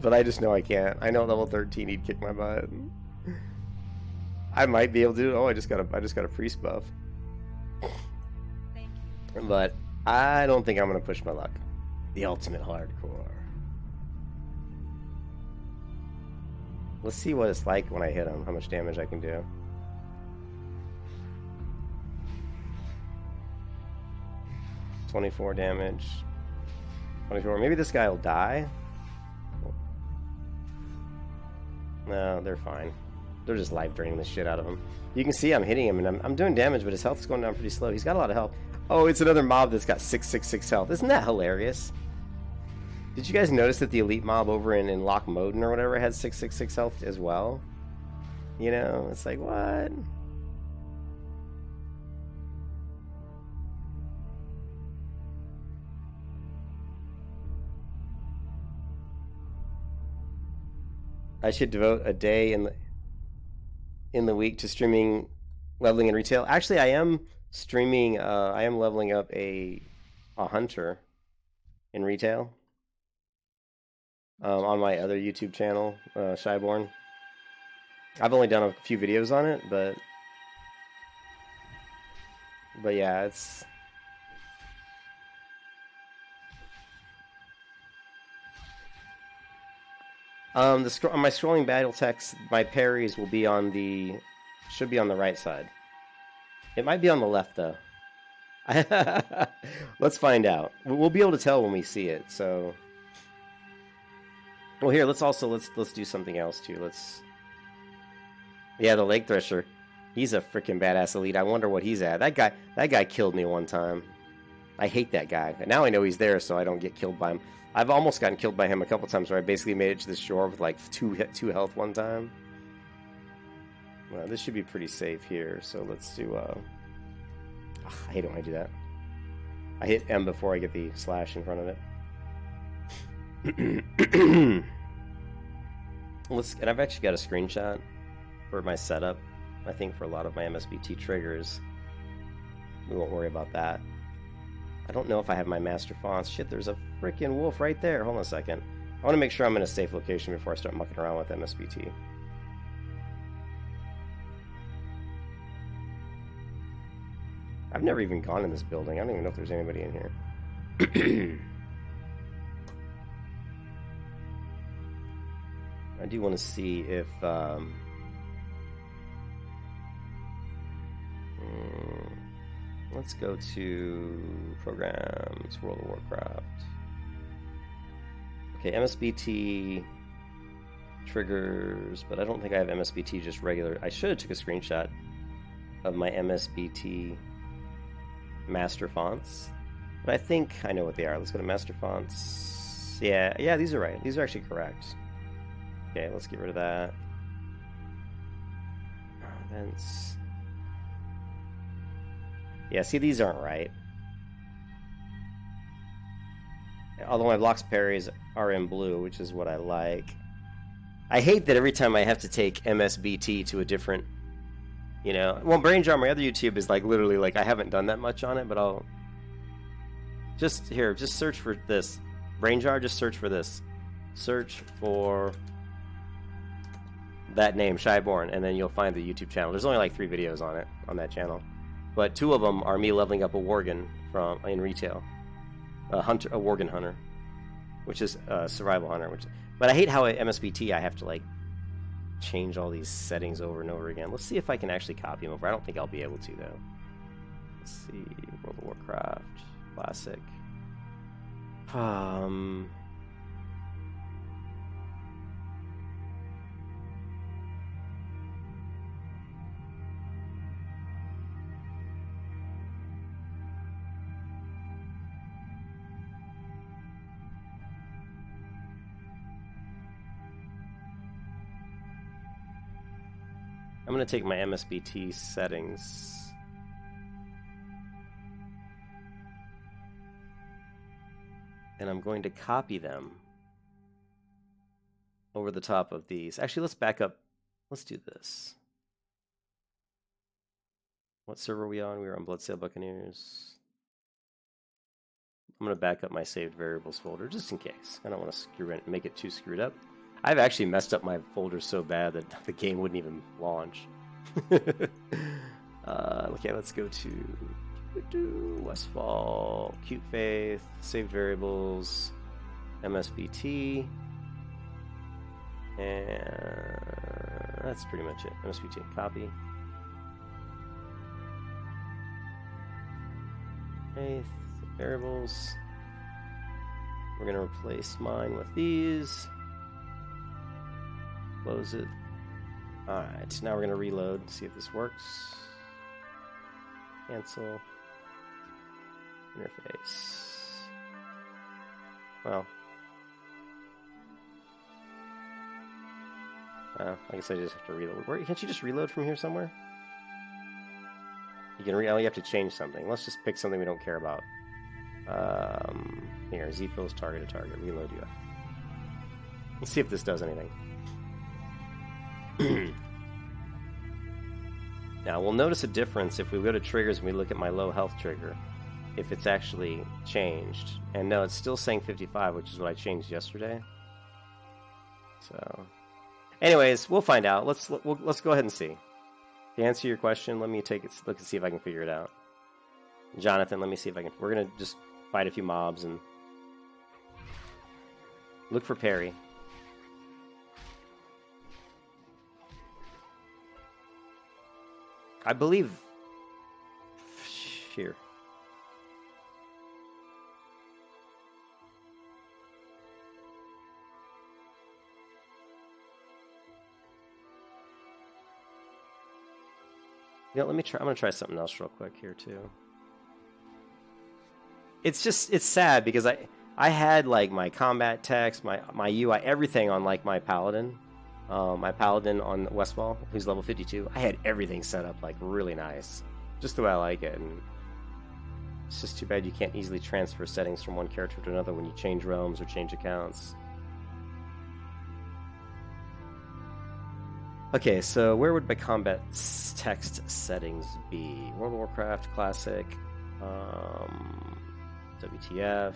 But I just know I can't. I know at level 13 he'd kick my butt. I might be able to do it. Oh, I just got a priest buff. But I don't think I'm going to push my luck. The ultimate hardcore. Let's see what it's like when I hit him, how much damage I can do. $24 damage. 24. Maybe this guy will die. No, they're fine. They're just life draining the shit out of him. You can see I'm hitting him, and I'm doing damage, but his health's going down pretty slow. He's got a lot of health. Oh, it's another mob that's got 666 health. Isn't that hilarious? Did you guys notice that the elite mob over in Loch Moden or whatever had 666 health as well? It's like, what? I should devote a day in the week to streaming Leveling in retail. Actually, I am streaming. I am leveling up a hunter in retail on my other YouTube channel, Shyborn. I've only done a few videos on it, but yeah, it's. On my scrolling battle text, my parries will be on the, should be on the right side. It might be on the left though. Let's find out. We'll be able to tell when we see it. So, well, here let's do something else too. Yeah, the Lake Thresher. He's a freaking badass elite. I wonder what he's at. That guy killed me one time. I hate that guy. And now I know he's there, so I don't get killed by him. I've almost gotten killed by him a couple times where I basically made it to the shore with like two health one time. Well, this should be pretty safe here, so let's do... I hate it when I do that. I hit M before I get the slash in front of it. And I've actually got a screenshot for my setup. I think for a lot of my MSBT triggers. We won't worry about that. I don't know if I have my master fonts. Shit, there's a freaking wolf right there. Hold on a second. I want to make sure I'm in a safe location before I start mucking around with MSBT. I've never even gone in this building. I don't even know if there's anybody in here. I do want to see if... let's go to programs, World of Warcraft. Okay, MSBT triggers, but I don't think I have MSBT just regular. I should have took a screenshot of my MSBT master fonts, but I think I know what they are. Let's go to master fonts. Yeah, these are right. These are actually correct. Okay, let's get rid of that. Events. Yeah, see, these aren't right. Although my blocks parries are in blue, which is what I like. I hate that every time I have to take MSBT to a different, you know... Well, Brainjar, my other YouTube is like literally like I haven't done that much on it, but I'll... Just search for this. Brainjar, just search for this. Search for that name, Shyborn, and then you'll find the YouTube channel. There's only like 3 videos on it, on that channel. But 2 of them are me leveling up a Worgen in retail, a Worgen hunter, which is a survival hunter. But I hate how at MSBT I have to like change all these settings over and over again. Let's see if I can actually copy them over. I don't think I'll be able to though. Let's see, World of Warcraft Classic. I'm going to take my MSBT settings. And I'm going to copy them over the top of these. Actually, let's back up. Let's do this. What server are we on? We were on Bloodsail Buccaneers. I'm going to back up my saved variables folder just in case. I don't want to make it too screwed up. I've actually messed up my folder so bad that the game wouldn't even launch. Okay, let's go to Westfall, Cute Faith, saved variables, MSBT, and that's pretty much it. MSBT, copy. Faith, variables. We're going to replace mine with these. Close it. Alright, now we're going to reload, see if this works. Cancel. Interface. Well. I guess I just have to reload. Can't you just reload from here somewhere? You can oh, you have to change something. Let's just pick something we don't care about. Here, Zpo's target to target. Reload you. Let's see if this does anything. Now, we'll notice a difference if we go to triggers and we look at my low health trigger, if it's actually changed. And no, it's still saying 55, which is what I changed yesterday. So, anyways, we'll find out. Let's go ahead and see. To answer your question, let me look and see if I can figure it out. Jonathan, let me see if I can. We're gonna just fight a few mobs and look for parry. I believe here. You know, let me try. I'm gonna try something else real quick here too. It's sad because I had like my combat text, my UI, everything on like my Paladin on Westfall, who's level 52. I had everything set up like really nice, just the way I like it. And it's just too bad you can't easily transfer settings from one character to another when you change realms or change accounts. Okay, so where would my combat text settings be? World of Warcraft Classic, WTF,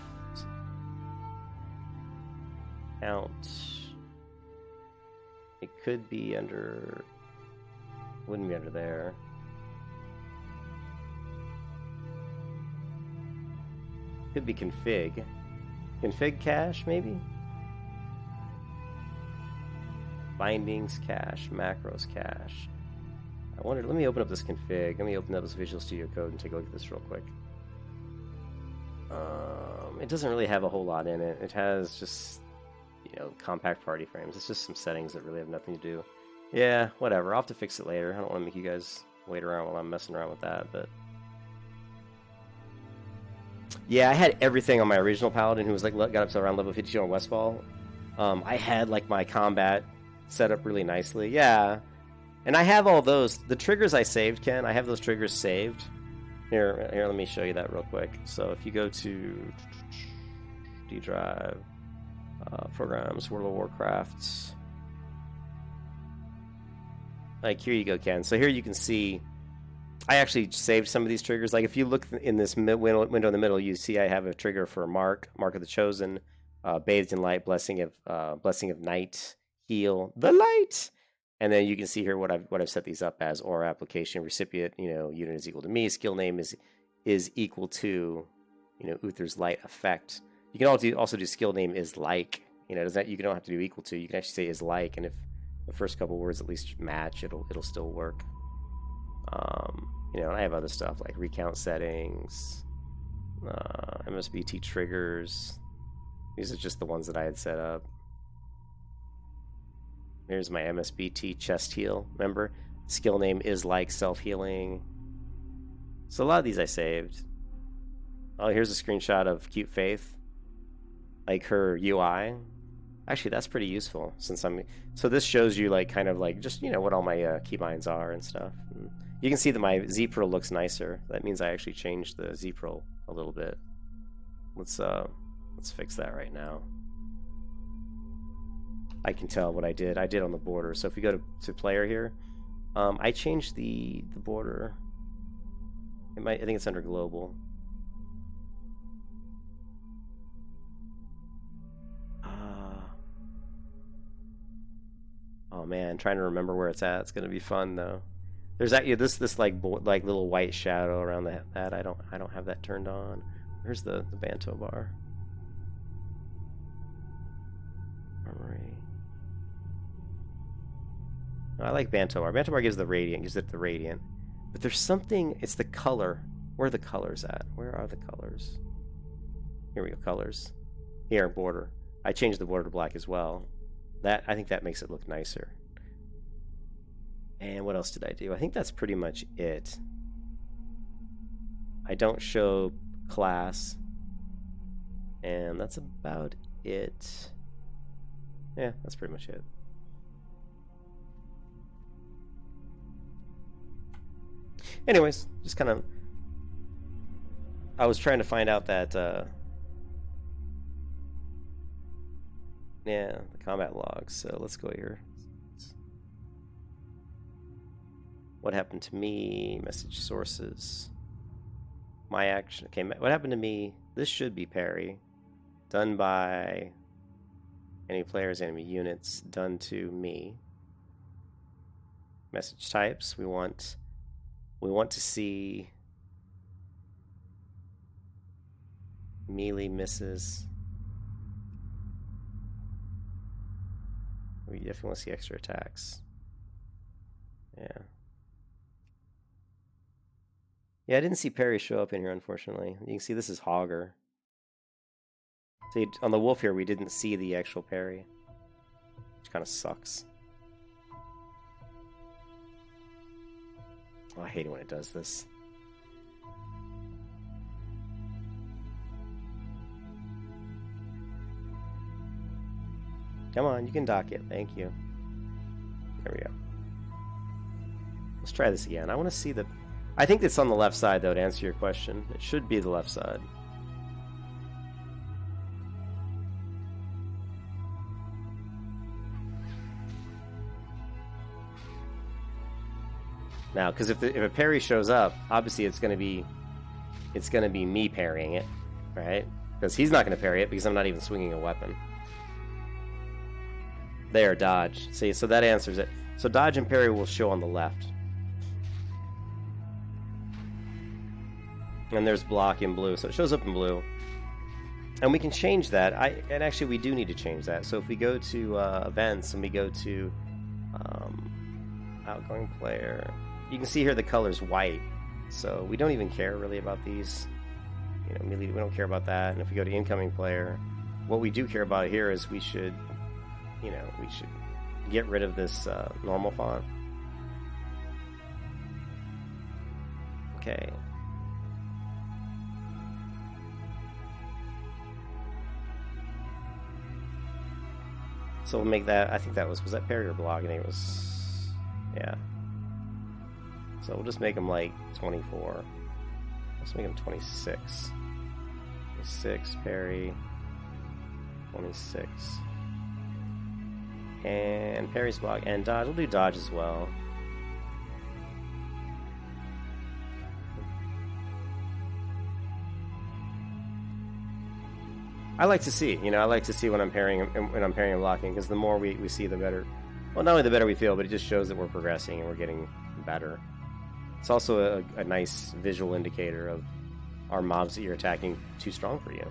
count. It could be under, wouldn't be under there. Could be config. Config cache, maybe? Bindings cache, macros cache. I wondered, let me open up this config. Let me open up this Visual Studio Code and take a look at this real quick. It doesn't really have a whole lot in it. It has just, you know, compact party frames. It's just some settings that really have nothing to do. Yeah, whatever. I'll have to fix it later. I don't want to make you guys wait around while I'm messing around with that, but... Yeah, I had everything on my original Paladin, who was like got up to around level 52 on Westfall. I had like my combat set up really nicely. Yeah. And I have all those. The triggers I saved, Ken, I have those triggers saved. Here, let me show you that real quick. So if you go to D drive, programs, World of Warcraft. Like, here you go, Ken. So here you can see I actually saved some of these triggers. Like, if you look in this window in the middle, you see I have a trigger for Mark of the Chosen, Bathed in Light, Blessing of Night, Heal the Light. And then you can see here what I've set these up as: aura application, recipient, you know, unit is equal to me, skill name is equal to, you know, Uther's light effect. You can also do skill name is like, you know, you don't have to do equal to. You can actually say is like, and if the first couple words at least match, it'll still work. You know, I have other stuff like recount settings, MSBT triggers. These are just the ones that I had set up. Here's my MSBT chest heal. Remember, skill name is like self-healing. So a lot of these I saved. Oh, here's a screenshot of Cute Faith, like her UI. Actually, that's pretty useful since so this shows you like kind of like just, you know, what all my keybinds are and stuff. And you can see that my Z-Pro looks nicer. That means I actually changed the Z-Pro a little bit. Let's fix that right now. I can tell what I did. I did on the border. So if we go to player here, I changed the border. I think it's under global. Oh man, trying to remember where it's at. It's gonna be fun though. There's actually this like little white shadow around that. I don't have that turned on. Where's the Banto bar? Armory. I like Banto bar. Banto bar gives it the radiant. But there's something. It's the color. Where are the colors at? Where are the colors? Here we go. Colors. Here, border. I changed the border to black as well. I think that makes it look nicer. And what else did I do? I think that's pretty much it. I don't show class. And that's about it. Yeah, that's pretty much it. Anyways, just kind of... I was trying to find out that... yeah, the combat logs. So let's go here. What happened to me? Message sources. My action. Okay, what happened to me? This should be parry. Done by enemy players, enemy units. Done to me. Message types. We want to see melee misses. We definitely want to see extra attacks. Yeah. Yeah, I didn't see parry show up in here, unfortunately. You can see this is Hogger. See, on the wolf here, we didn't see the actual parry, which kind of sucks. Oh, I hate it when it does this. Come on, you can dock it. Thank you. There we go. Let's try this again. I want to see the... I think it's on the left side, though, to answer your question. It should be the left side. Now, because if a parry shows up, obviously it's going to be me parrying it, right? Because he's not going to parry it because I'm not even swinging a weapon. There, dodge. See, so that answers it. So dodge and parry will show on the left. And there's block in blue, so it shows up in blue. And we can change that. And actually, we do need to change that. So if we go to events and we go to outgoing player, you can see here the color's white. So we don't even care really about these. You know, we don't care about that. And if we go to incoming player, what we do care about here is we should get rid of this normal font. Okay. So we'll make that, I think that was that parry or block? I think it was, yeah. So we'll just make them like 24. Let's make them 26. 26, parry, 26. And parry's block, and dodge. We'll do dodge as well. I like to see, I like to see when I'm parrying and blocking, because the more we see, the better. Well, not only the better we feel, but it just shows that we're progressing and we're getting better. It's also a nice visual indicator of are mobs that you're attacking too strong for you.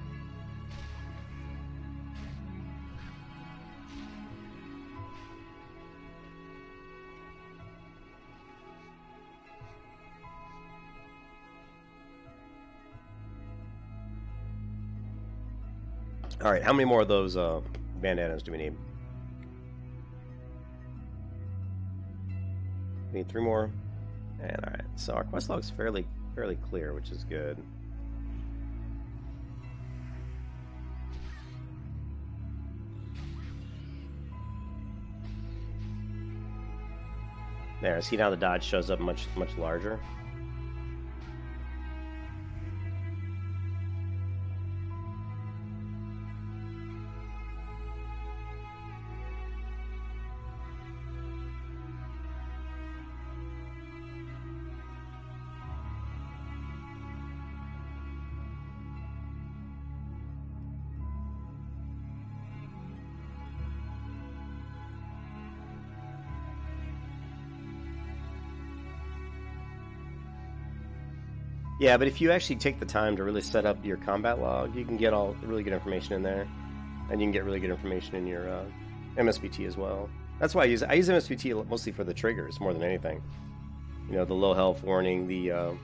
All right, how many more of those bandanas do we need? We need 3 more. And all right, so our quest log's fairly clear, which is good. There, see now the dodge shows up much larger. Yeah, but if you actually take the time to really set up your combat log, you can get all really good information in there, and you can get really good information in your MSBT as well. That's why I use MSBT mostly for the triggers more than anything. You know, the low health warning, the I'm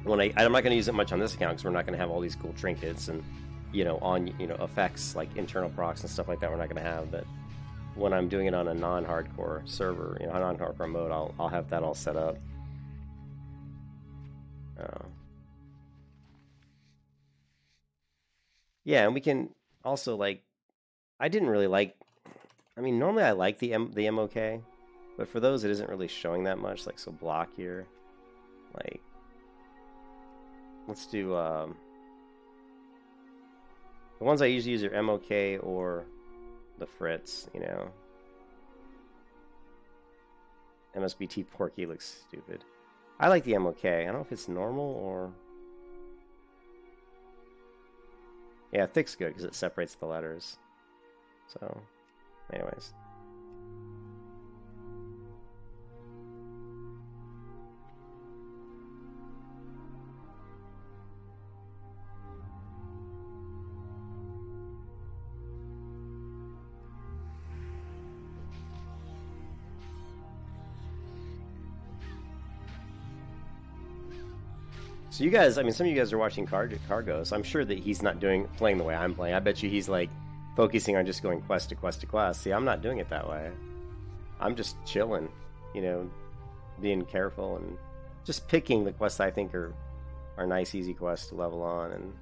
not going to use it much on this account because we're not going to have all these cool trinkets and effects like internal procs and stuff like that. We're not going to have, but when I'm doing it on a non-hardcore server, non-hardcore mode, I'll have that all set up. Yeah, and we can also I didn't really like. I mean, normally I like the MOK, but for those it isn't really showing that much. So block here, let's do the ones I usually use are MOK or the Fritz, MSBT Porky looks stupid. I like the MOK. I don't know if it's normal or... Yeah, thick's good because it separates the letters. So, anyways. So you guys, I mean, some of you guys are watching Kargoz. I'm sure that he's not playing the way I'm playing. I bet you he's like focusing on just going quest to quest to quest. See, I'm not doing it that way. I'm just chilling, you know, being careful and just picking the quests I think are nice, easy quests to level on, and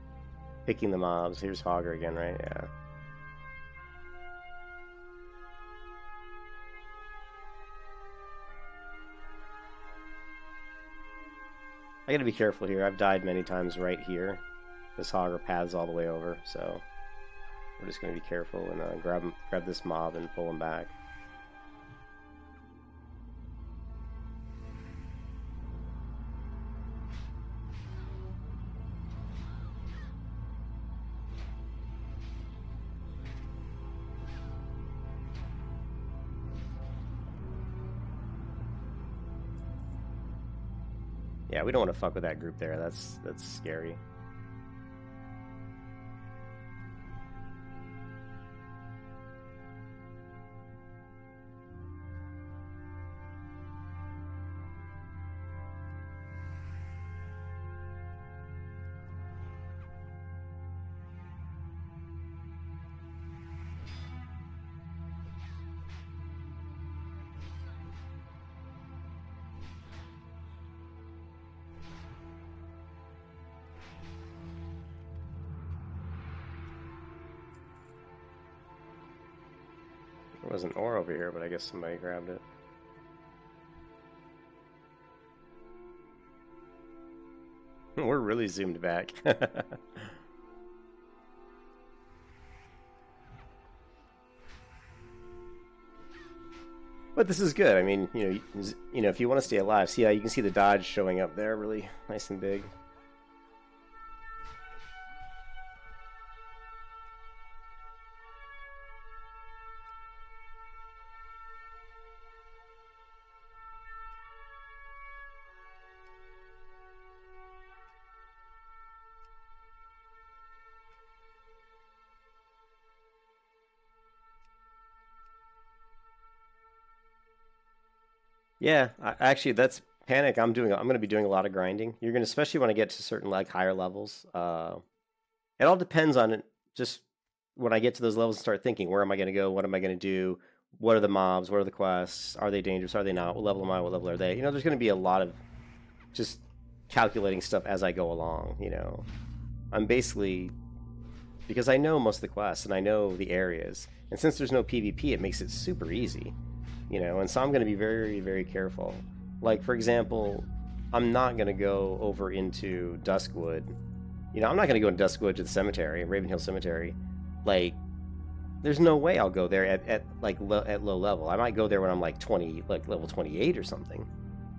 picking the mobs. Here's Hogger again, right? Yeah. I gotta be careful here. I've died many times right here. This Hogger paths all the way over, so we're just gonna be careful and grab this mob and pull him back. Yeah, we don't want to fuck with that group there. That's scary. There was an ore over here, but I guess somebody grabbed it. We're really zoomed back. But this is good. I mean, you know, if you want to stay alive, see how you can see the dodge showing up there, really nice and big. Yeah, actually, that's Panic. I'm going to be doing a lot of grinding. You're going to, especially when I get to certain like higher levels. It all depends on it. Just when I get to those levels and start thinking, where am I going to go? What am I going to do? What are the mobs? What are the quests? Are they dangerous? Are they not? What level am I? What level are they? You know, there's going to be a lot of just calculating stuff as I go along. You know, I'm basically, because I know most of the quests and I know the areas, and since there's no PvP, it makes it super easy. You know, and so I'm going to be very, very careful. Like, for example, I'm not going to go over into Duskwood. You know, I'm not going to go into Duskwood to the cemetery, Ravenhill Cemetery. Like, there's no way I'll go there at low level. I might go there when I'm like 20, like level 28 or something,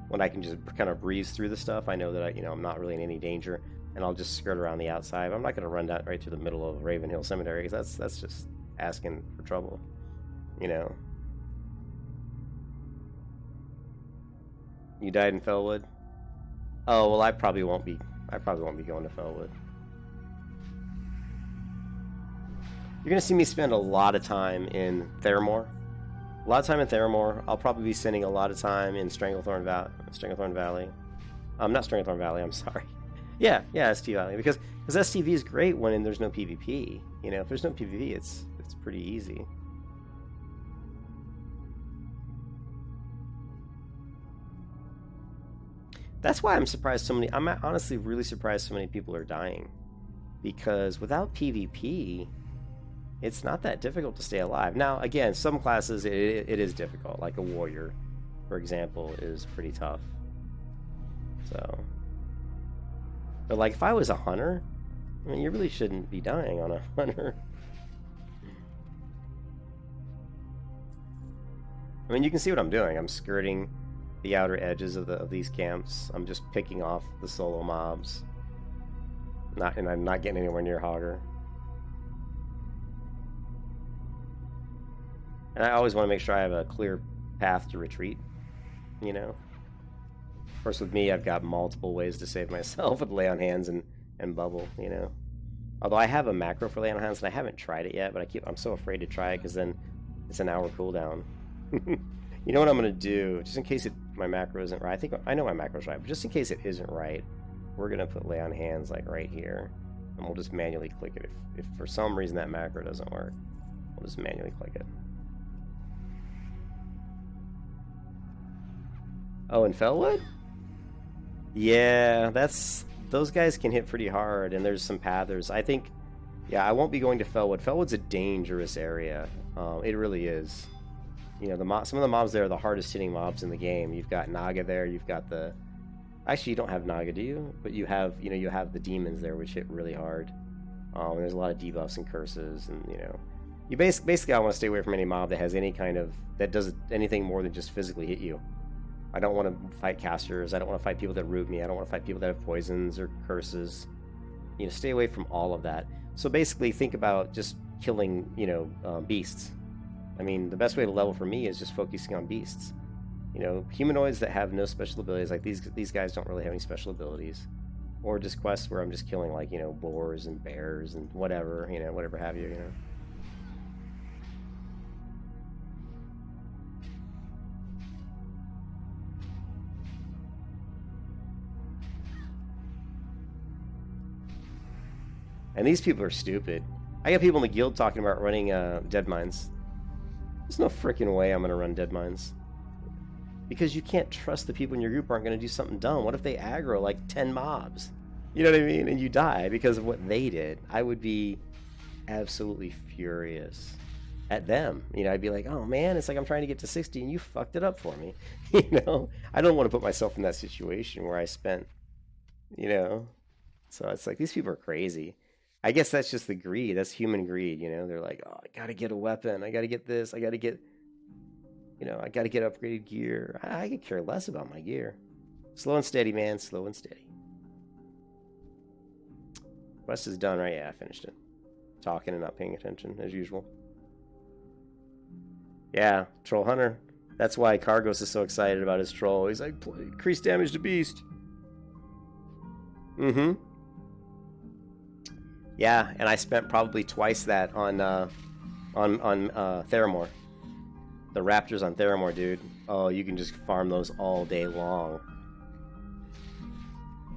when I can just kind of breeze through the stuff. I know that I'm not really in any danger, and I'll just skirt around the outside. I'm not going to run down right through the middle of Ravenhill Cemetery, because that's just asking for trouble, you know. You died in Fellwood? Oh, well, I probably won't be going to Fellwood. You're going to see me spend a lot of time in Theramore. A lot of time in Theramore. I'll probably be spending a lot of time in Stranglethorn Valley. Not Stranglethorn Valley, I'm sorry. Yeah, ST Valley. Because STV is great when there's no PvP. You know, if there's no PvP, it's pretty easy. That's why I'm surprised I'm honestly really surprised so many people are dying. Because without PvP, it's not that difficult to stay alive. Now, again, some classes it is difficult. Like a warrior, for example, is pretty tough. So, but like if I was a hunter, I mean, you really shouldn't be dying on a hunter. I mean, you can see what I'm doing. I'm skirting the outer edges of these camps. I'm just picking off the solo mobs. And I'm not getting anywhere near Hogger. And I always want to make sure I have a clear path to retreat, you know? Of course, with me, I've got multiple ways to save myself with Lay on Hands and Bubble, you know? Although I have a macro for Lay on Hands, and I haven't tried it yet, but I'm so afraid to try it, because then it's an hour cooldown. You know what I'm going to do? Just in case my macro isn't right. I know my macro's right, but just in case it isn't right, we're going to put Lay on Hands, like, right here. And we'll just manually click it. If for some reason that macro doesn't work, we'll just manually click it. Oh, and Fellwood? Yeah, those guys can hit pretty hard, and there's some pathers. I think, yeah, I won't be going to Fellwood. Fellwood's a dangerous area. It really is. You know, some of the mobs there are the hardest hitting mobs in the game. You've got Naga there. You've got the... Actually, you don't have Naga, do you? But you have the demons there, which hit really hard. And there's a lot of debuffs and curses, and you basically I want to stay away from any mob that has any kind of that does anything more than just physically hit you. I don't want to fight casters. I don't want to fight people that root me. I don't want to fight people that have poisons or curses. Stay away from all of that. So basically, think about just killing, beasts. I mean, the best way to level for me is just focusing on beasts. Humanoids that have no special abilities, like these guys don't really have any special abilities. Or just quests where I'm just killing, like, boars and bears and whatever, whatever have you, And these people are stupid. I got people in the guild talking about running dead mines. There's no freaking way I'm going to run dead mines. Because you can't trust the people in your group aren't going to do something dumb. What if they aggro like 10 mobs? You know what I mean? And you die because of what they did. I would be absolutely furious at them. I'd be like, oh man, it's like I'm trying to get to 60 and you fucked it up for me. I don't want to put myself in that situation where I spent, So it's like, these people are crazy. I guess that's just the greed. That's human greed, They're like, oh, I gotta get a weapon. I gotta get this. I gotta get, I gotta get upgraded gear. I could care less about my gear. Slow and steady, man. Slow and steady. Quest is done, right? Yeah, I finished it. Talking and not paying attention, as usual. Yeah, Troll Hunter. That's why Kargoz is so excited about his troll. He's like, increase damage to beast. Mm-hmm. Yeah, and I spent probably twice that on Theramore. The raptors on Theramore, dude. Oh, you can just farm those all day long.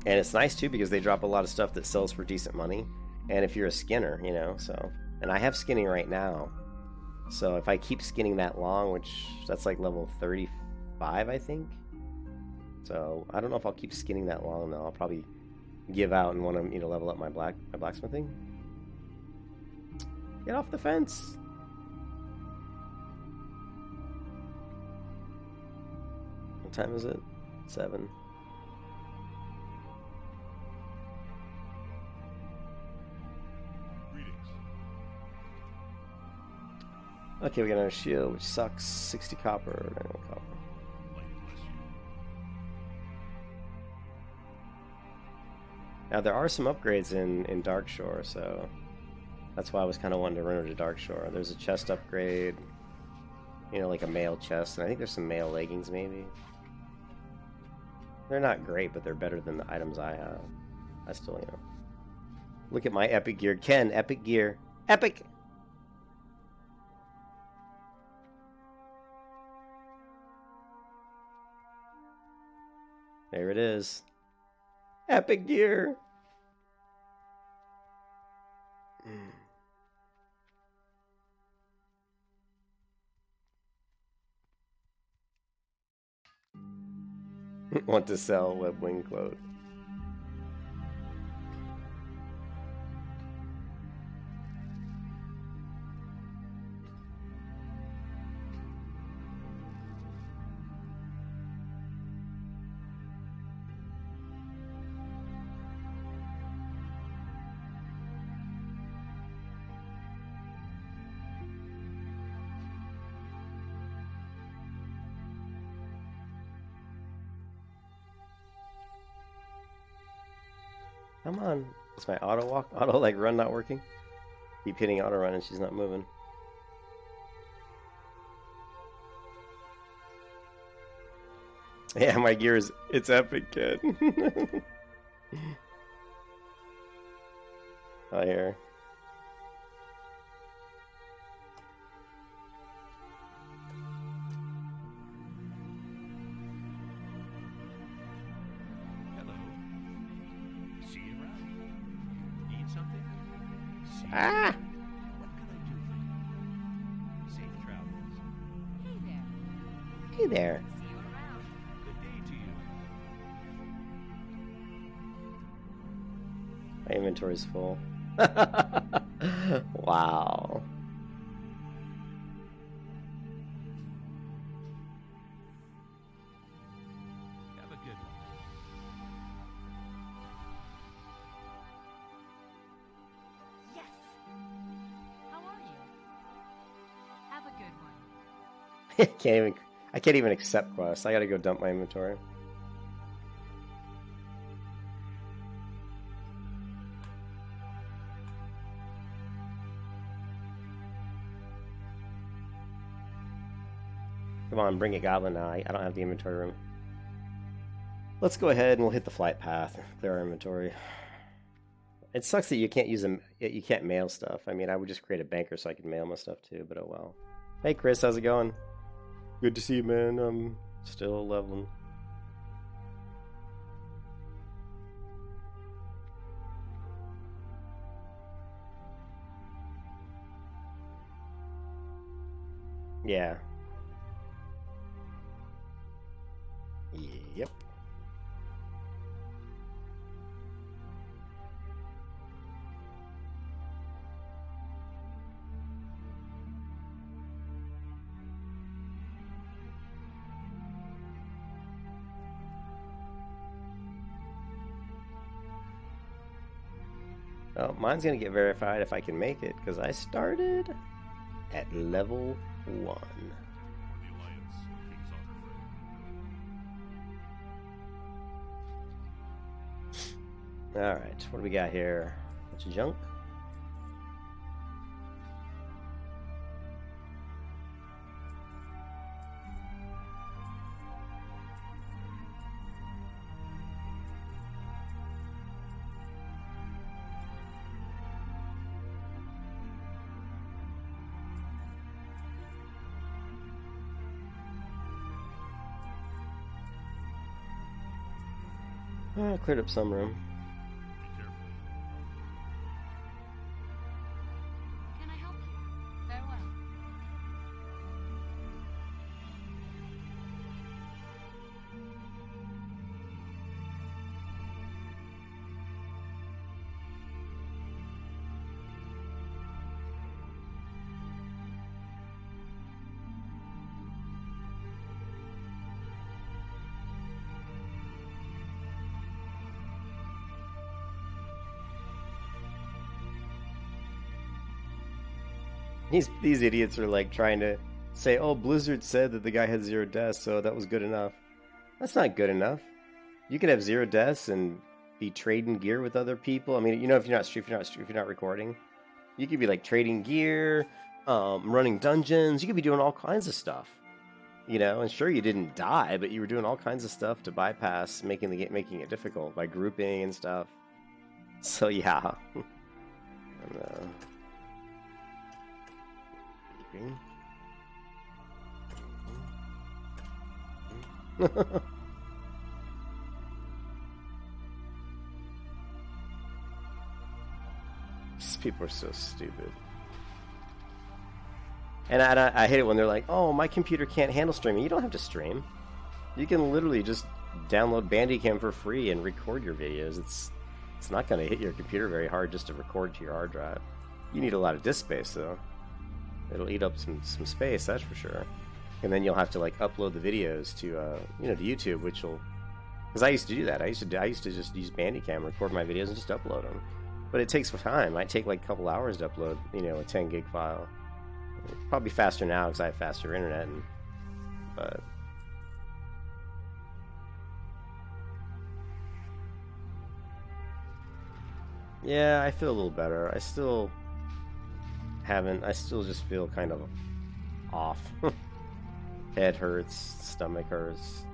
And it's nice too because they drop a lot of stuff that sells for decent money. And if you're a skinner, so. And I have skinning right now. So if I keep skinning that long, which that's like level 35, I think. So I don't know if I'll keep skinning that long though. I'll probably give out and want to, level up my blacksmithing. Get off the fence. What time is it? 7. Greetings. Okay, we got another shield, which sucks. 60 copper. No copper. Light bless you. Now there are some upgrades in Darkshore, so that's why I was kind of wanting to run over to Darkshore. There's a chest upgrade, like a mail chest, and I think there's some mail leggings maybe. They're not great, but they're better than the items I have. I still, Look at my epic gear. Ken, epic gear. Epic! There it is. Epic gear! Want to sell web wing clothes. Come on. Is my auto walk, auto like run not working? Keep hitting auto run and she's not moving. Yeah, my gear is, it's epic, kid. Oh, here. Hello. See you around. Need something? See you. Ah! What can I do for you? Safe travels. Hey there. Hey there. See you around. Good day to you. My inventory's full. Wow. Have a good one. Yes. How are you? Have a good one. I can't even accept quests. I gotta go dump my inventory. Come on, bring it, Goblin. Now I don't have the inventory room. Let's go ahead and we'll hit the flight path. Clear our inventory. It sucks that you can't use them. You can't mail stuff. I mean, I would just create a banker so I could mail my stuff too. But oh well. Hey, Chris, how's it going? Good to see you, man. I'm still leveling. Yeah. Yep. Oh, mine's gonna get verified if I can make it, because I started at level 1. For the Alliance, King's Honor, friend. Alright, what do we got here? Bunch of junk. Oh, cleared up some room. Be careful. Can I help you? Farewell. These idiots are like trying to say, oh, Blizzard said that the guy had 0 deaths, so that was good enough. That's not good enough. You could have 0 deaths and be trading gear with other people. I mean, you know, if you're not recording, you could be like trading gear, running dungeons. You could be doing all kinds of stuff. You know, and sure you didn't die, but you were doing all kinds of stuff to bypass making it difficult by grouping and stuff. So yeah. And, These people are so stupid. And I hate it when they're like, oh, my computer can't handle streaming. You don't have to stream. You can literally just download Bandicam for free and record your videos. It's not going to hit your computer very hard just to record to your hard drive. You need a lot of disk space, though. It'll eat up some space, that's for sure. And then you'll have to like upload the videos to to YouTube, which will, because I used to do that. I used to just use Bandicam, record my videos, and just upload them. But it takes time. It might take like a couple hours to upload, a 10 gig file. Probably faster now because I have faster internet. But Yeah, I feel a little better. I still haven't. I still just feel kind of off. Head hurts, stomach hurts.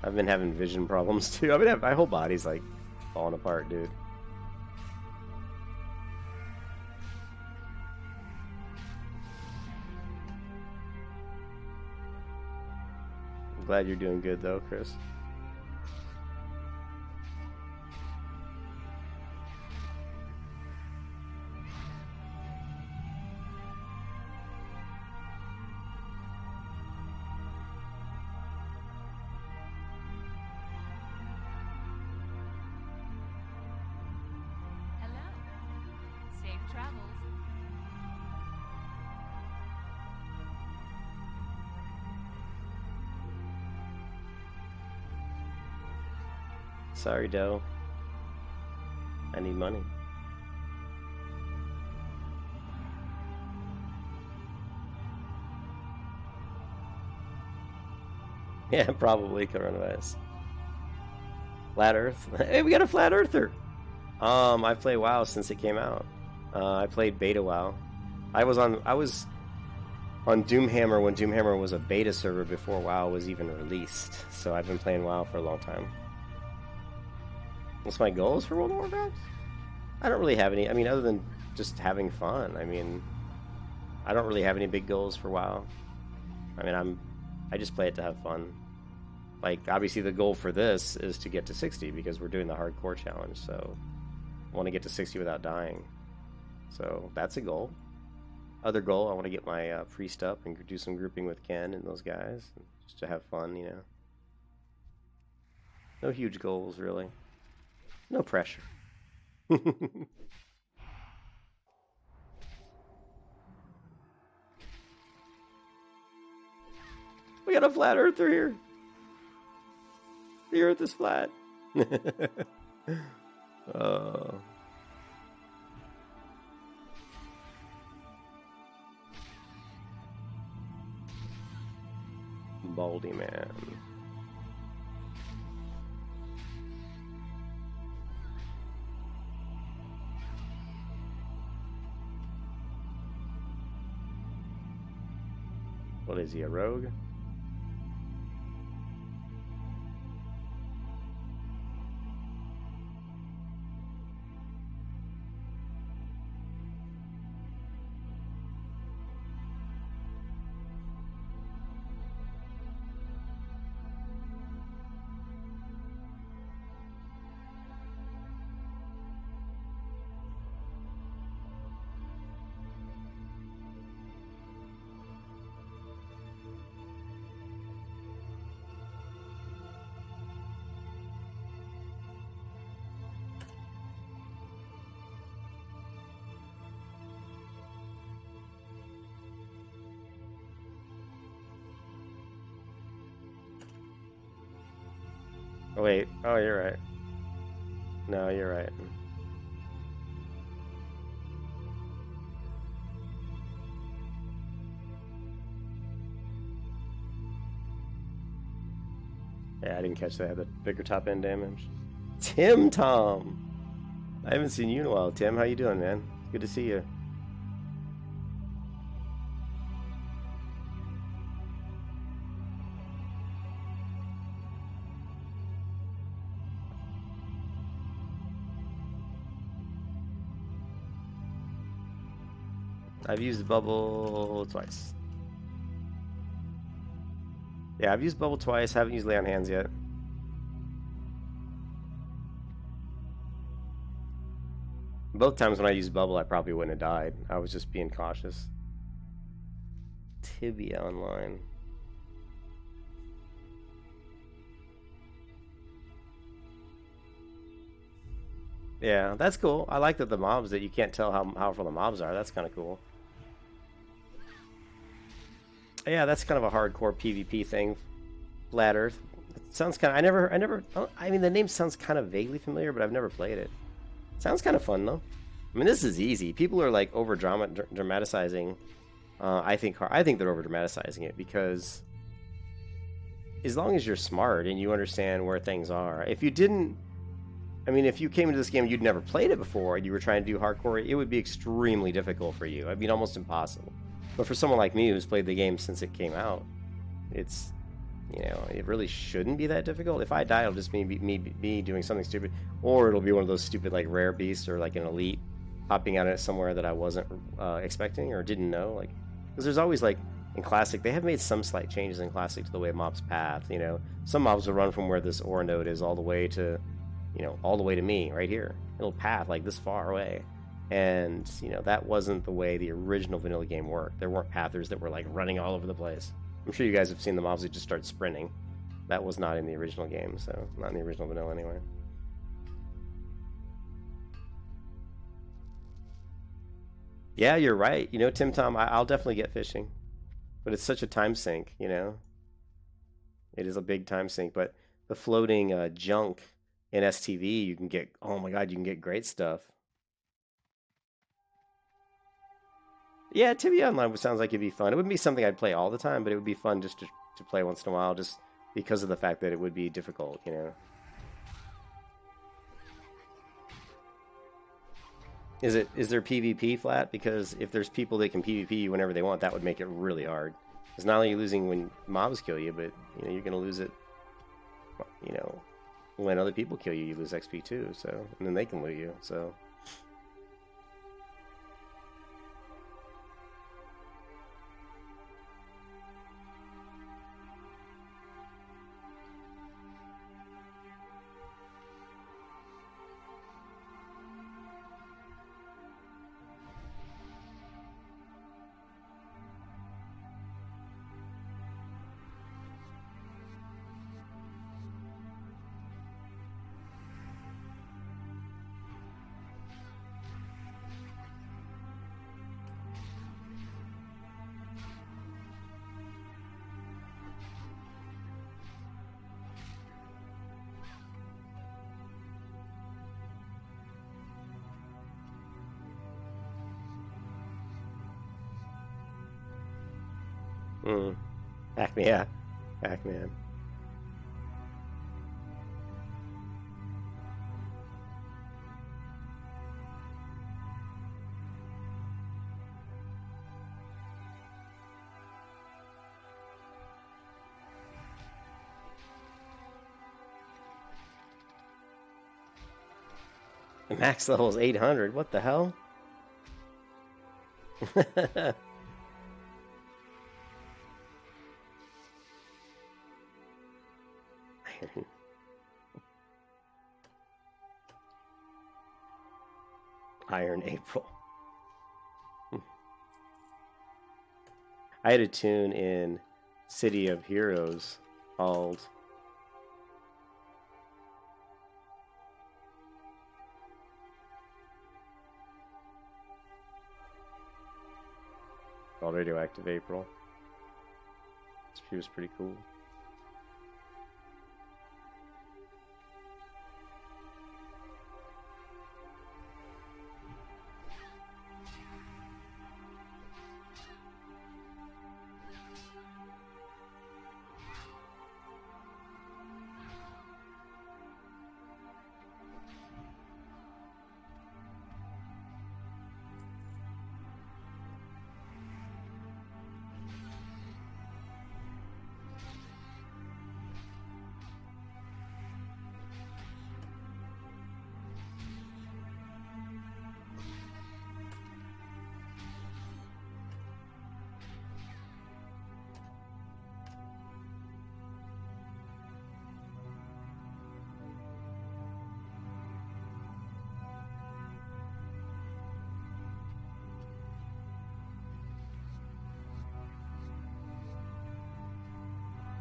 I've been having vision problems too. I mean, my whole body's like falling apart, dude. I'm glad you're doing good though, Chris. Hello. Safe travels. Sorry, Doe. I need money. Yeah, probably coronavirus. Flat Earth. Hey, we got a flat earther. I've played WoW since it came out. I played beta WoW. I was on Doomhammer when Doomhammer was a beta server before WoW was even released. So I've been playing WoW for a long time. What's my goals for World of Warcraft? I don't really have any. I mean, other than just having fun. I mean, I don't really have any big goals for WoW. I mean, I just play it to have fun. Like, obviously the goal for this is to get to 60 because we're doing the hardcore challenge, so I want to get to 60 without dying. So that's a goal. Other goal, I want to get my priest up and do some grouping with Ken and those guys, just to have fun, you know. No huge goals, really. No pressure. We got a flat earther here. The earth is flat. Baldy man. What is he, a rogue? Oh, wait. Oh, you're right. No, you're right. Yeah, I didn't catch that. The bigger top end damage. Tim Tom! I haven't seen you in a while, Tim. How you doing, man? Good to see you. I've used bubble twice. Yeah, I've used bubble twice. Haven't used lay on hands yet. Both times when I used bubble, I probably wouldn't have died. I was just being cautious. Tibia online. Yeah, that's cool. I like that the mobs, that you can't tell how powerful the mobs are. That's kind of cool. Yeah, that's kind of a hardcore PvP thing. Flat Earth. It sounds kind of... I mean, the name sounds kind of vaguely familiar, but I've never played it. Sounds kind of fun, though. I mean, this is easy. People are, like, dramatizing. I think they're over-dramatizing it, because as long as you're smart and you understand where things are. If you didn't... I mean, if you came into this game and you'd never played it before and you were trying to do hardcore, it would be extremely difficult for you. I mean, almost impossible. But for someone like me who's played the game since it came out, it's, you know, it really shouldn't be that difficult. If I die, it'll just be me doing something stupid, or it'll be one of those stupid like rare beasts or like an elite popping out at somewhere that I wasn't expecting or didn't know. Like, because there's always like in Classic, they have made some slight changes in Classic to the way mobs path. You know, some mobs will run from where this ore node is all the way to, you know, all the way to me right here. It'll path like this far away. And, you know, that wasn't the way the original vanilla game worked. There weren't pathers that were like running all over the place. I'm sure you guys have seen the mobs that just start sprinting. That was not in the original game, so not in the original vanilla anyway. Yeah, you're right. You know, Tim Tom, I'll definitely get fishing. But it's such a time sink, you know? It is a big time sink, but the floating junk in STV, you can get, oh my god, you can get great stuff. Yeah, Tibia Online sounds like it'd be fun. It wouldn't be something I'd play all the time, but it would be fun just to play once in a while, just because of the fact that it would be difficult, you know? Is there PvP flat? Because if there's people that can PvP you whenever they want, that would make it really hard. Because not only are you losing when mobs kill you, but you know you're gonna lose it. You know, when other people kill you, you lose XP too. So, and then they can loot you. So. Pac-Man, yeah. Pac-Man. The max level is 800. What the hell? Iron April. I had a tune in City of Heroes called Radioactive April. She was pretty cool.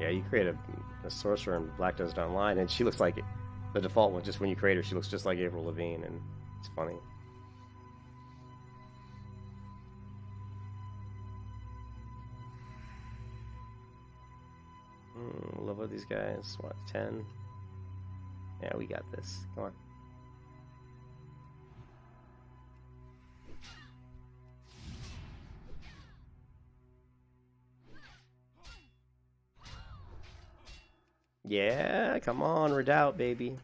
Yeah, you create a sorcerer in Black Desert Online, and she looks like it. The default one, just when you create her, she looks just like Avril Lavigne, and it's funny. Level these guys. What, 10? Yeah, we got this. Come on. Yeah, come on, Redoubt, baby.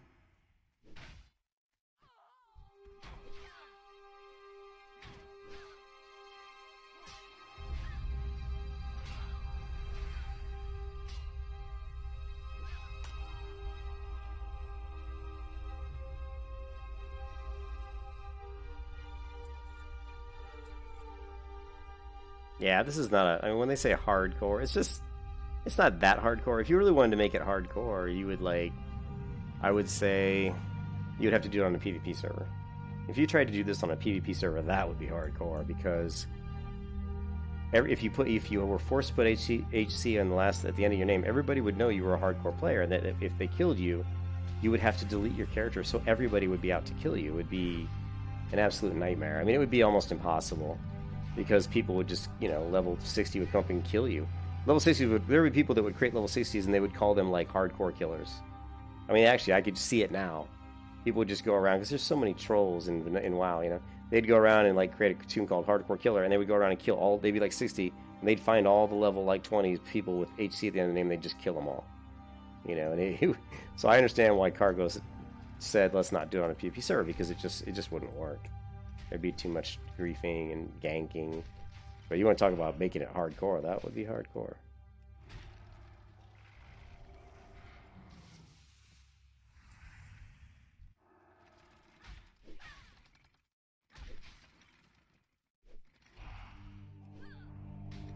Yeah, this is not a. I mean, when they say hardcore, it's just. It's not that hardcore. If you really wanted to make it hardcore, you would like. I would say. You'd have to do it on a PvP server. If you tried to do this on a PvP server, that would be hardcore because. If you were forced to put HC on at the end of your name, everybody would know you were a hardcore player, and that if they killed you, you would have to delete your character, so everybody would be out to kill you. It would be an absolute nightmare. I mean, it would be almost impossible, because people would just, level 60 would come up and kill you. Level 60 there would be people that would create level 60s, and they would call them like hardcore killers. I mean, actually, I could see it now. People would just go around, because there's so many trolls in WoW, They'd go around and like create a tune called Hardcore Killer, and they would go around and kill all. They'd be like 60, and they'd find all the level like 20 people with HC at the end of the name. They'd just kill them all, so I understand why Kargoz said let's not do it on a PvP server, because it just wouldn't work. There'd be too much griefing and ganking. But you want to talk about making it hardcore? That would be hardcore.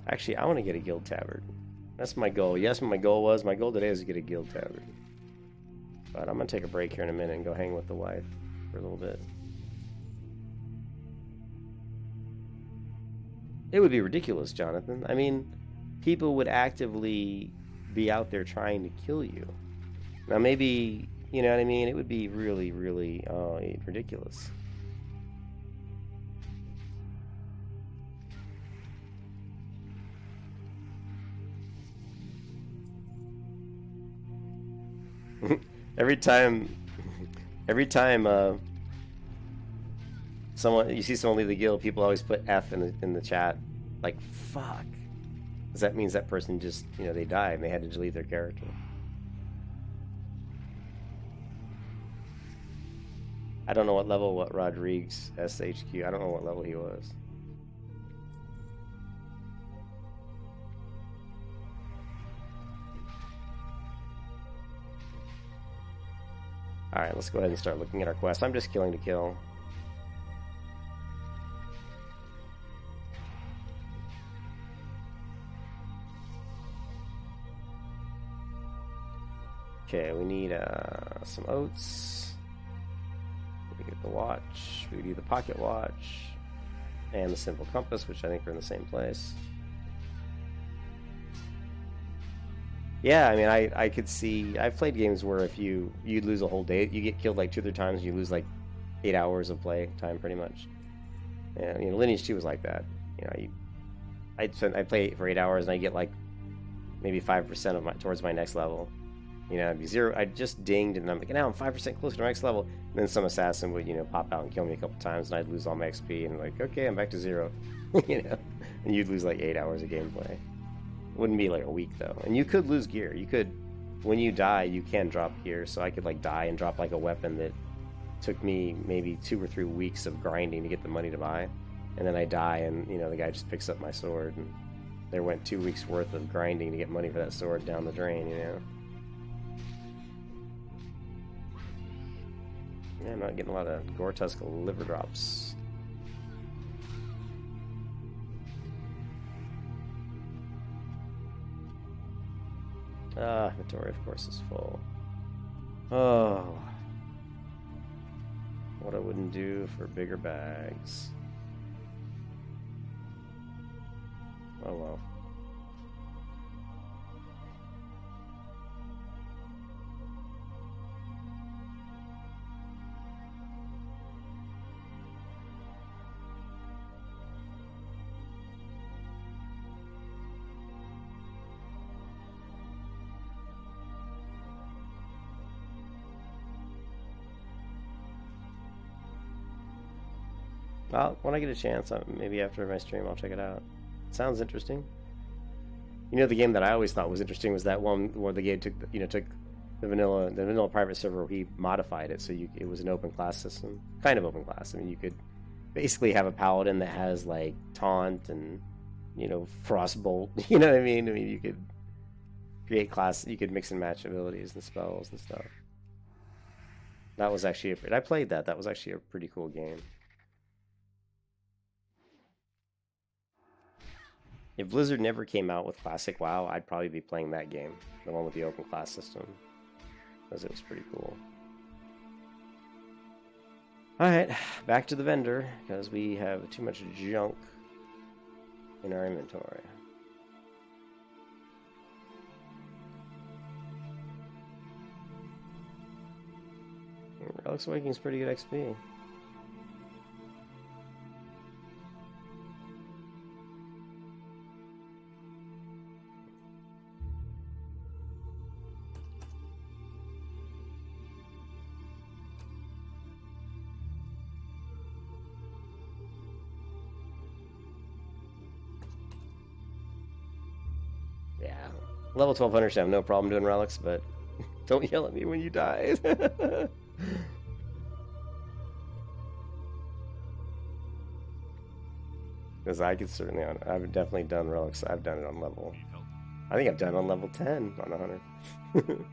Actually, I want to get a guild tavern. That's my goal. Yes, my goal today is to get a guild tavern. But I'm going to take a break here in a minute and go hang with the wife for a little bit. It would be ridiculous, Jonathan. I mean, people would actively be out there trying to kill you. Now, maybe, you know what I mean? It would be really, really ridiculous. every time you see someone leave the guild, people always put F in the chat, like fuck, because that means that person just, they died and they had to delete their character. I don't know what Rodriguez SHQ. I don't know what level he was. Alright, let's go ahead and start looking at our quest. I'm just killing to kill. Okay, we need some oats. We get the watch. We need the pocket watch. And the simple compass, which I think are in the same place. Yeah, I mean, I could see. I've played games where if you'd lose a whole day, you get killed like 2 or 3 times, you lose like 8 hours of play time, pretty much. And Lineage 2 was like that. I'd play for 8 hours and I get like maybe 5% of towards my next level. I'd be 0. I just dinged, and I'm like, now I'm 5% closer to my next level. And then some assassin would, pop out and kill me a couple times, and I'd lose all my XP, and like, okay, I'm back to 0. And you'd lose like 8 hours of gameplay. Wouldn't be like a week though. And you could lose gear. You could, when you die, you can drop gear. So I could like die and drop like a weapon that took me maybe 2 or 3 weeks of grinding to get the money to buy. And then I die, and the guy just picks up my sword, and there went 2 weeks worth of grinding to get money for that sword down the drain. Yeah, I'm not getting a lot of Gore-Tusk liver drops. Inventory, of course, is full. Oh. What I wouldn't do for bigger bags. Oh well. Well, when I get a chance, maybe after my stream, I'll check it out. It sounds interesting. The game that I always thought was interesting was that one where the game took the vanilla private server. He modified it so it was an open class system, kind of open class. I mean, you could basically have a paladin that has like taunt and frostbolt. You know what I mean? You could create class. You could mix and match abilities and spells and stuff. That was actually I played that. That was actually a pretty cool game. If Blizzard never came out with Classic WoW, I'd probably be playing that game, the one with the open class system, because it was pretty cool. Alright, back to the vendor, because we have too much junk in our inventory. Relics Awakening is pretty good XP. Yeah, level 1200 should have no problem doing relics, but don't yell at me when you die. Because I could certainly, I've definitely done relics. I've done it on level. Need help? I think I've done it on level 10 on a hunter. Go with honor,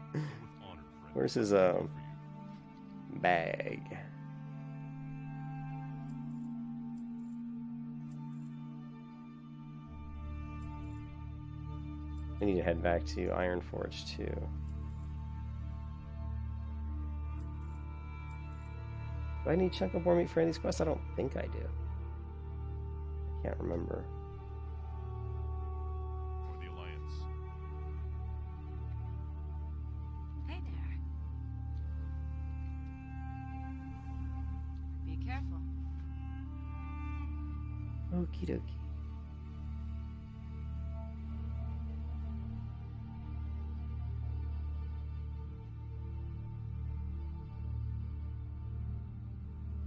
friend. Where's his Good for you. bag? I need to head back to Ironforge too. Do I need chunk of boar meat for any of these quests? I don't think I do. I can't remember. For the Alliance. Hey there. Be careful. Okie dokie.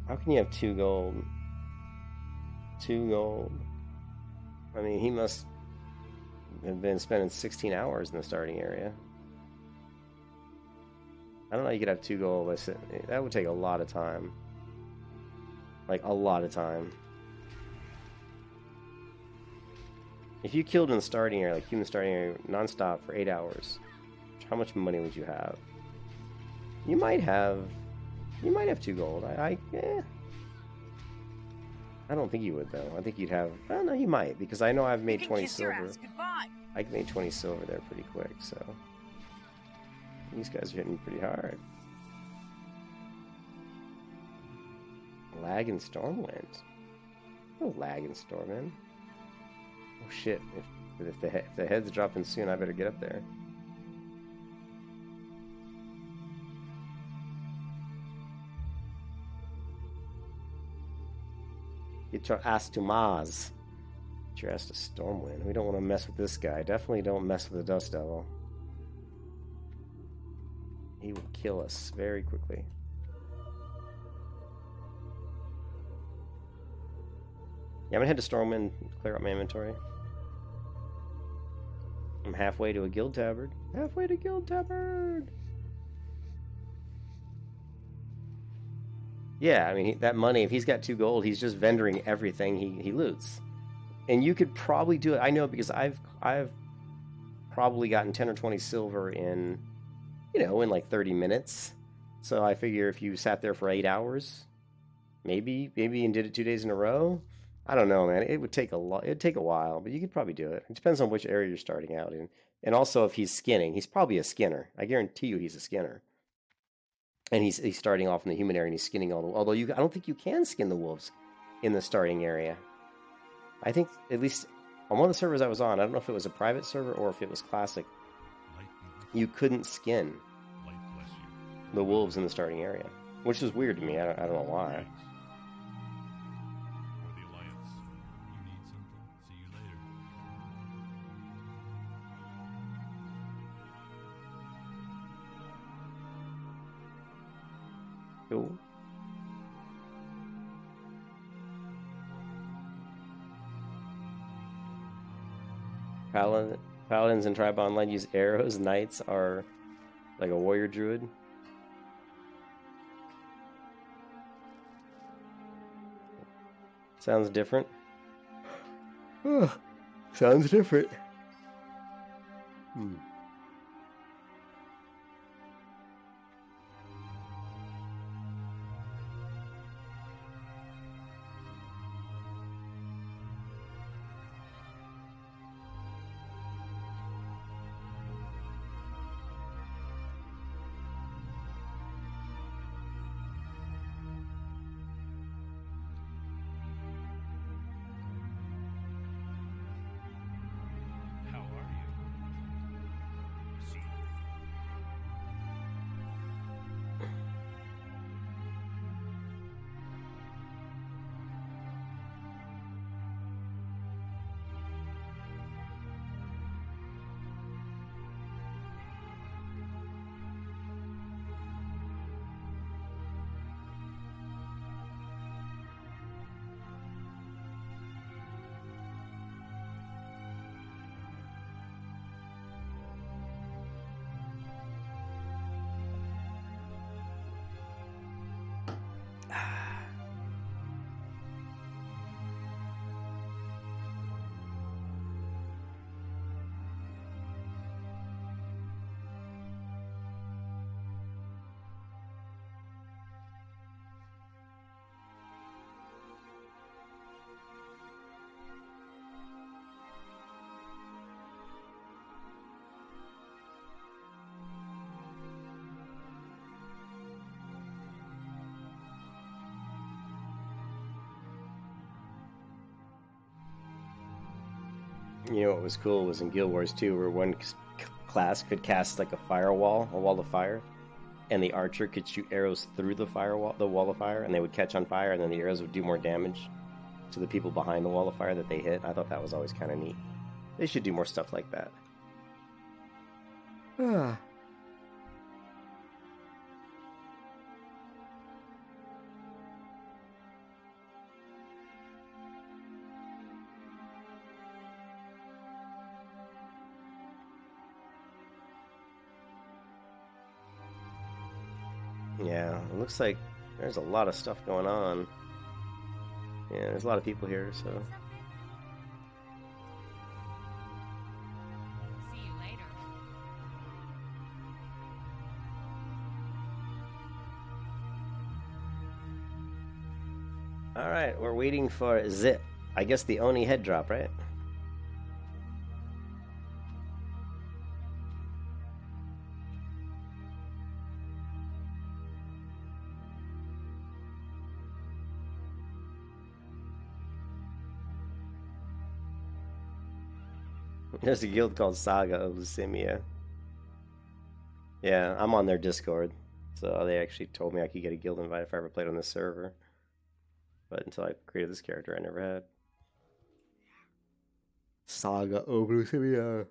How can you have 2 gold? 2 gold. I mean, he must have been spending 16 hours in the starting area. I don't know how you could have 2 gold. That would take a lot of time. Like, a lot of time. If you killed in the starting area, like human starting area, non-stop for 8 hours, how much money would you have? You might have 2 gold. I don't think you would, though. I think you'd have... I don't know, you might, because I know I've made 20 silver. I made 20 silver there pretty quick, so... These guys are hitting pretty hard. Lag and Stormwind. No lag and Stormwind. Oh shit, if the head's dropping soon, I better get up there. Get your ass to Maz. Get your ass to Stormwind. We don't want to mess with this guy. Definitely don't mess with the Dust Devil. He will kill us very quickly. Yeah, I'm gonna head to Stormwind, clear out my inventory. I'm halfway to a guild tabard. Halfway to guild tabard! Yeah, I mean, that money, if he's got 2 gold, he's just vendoring everything he loots. And you could probably do it. I know, because I've probably gotten 10 or 20 silver in, in like 30 minutes. So I figure if you sat there for 8 hours, maybe and did it 2 days in a row. I don't know, man. It would take it'd take a while, but you could probably do it. It depends on which area you're starting out in. And also if he's skinning, he's probably a skinner. I guarantee you he's a skinner. And he's starting off in the human area and he's skinning all the... Although I don't think you can skin the wolves in the starting area. I think, at least on one of the servers I was on, I don't know if it was a private server or if it was classic, you couldn't skin the wolves in the starting area. Which is weird to me. I don't know why. For the Alliance. You need something. See you later. Cool. Paladins and Tribe Online use arrows. Knights are like a warrior druid. Sounds different. Sounds different. You know what was cool was in Guild Wars 2 where one class could cast like a firewall, a wall of fire, and the archer could shoot arrows through the firewall, the wall of fire, and they would catch on fire, and then the arrows would do more damage to the people behind the wall of fire that they hit. I thought that was always kind of neat. They should do more stuff like that. Yeah, it looks like there's a lot of stuff going on. Yeah, there's a lot of people here, so... See you later. Alright, we're waiting for Zip. I guess the Oni head drop, right? There's a guild called Saga of Lucimia. Yeah, I'm on their Discord. So they actually told me I could get a guild invite if I ever played on this server. But until I created this character, I never had. Saga of Lucimia.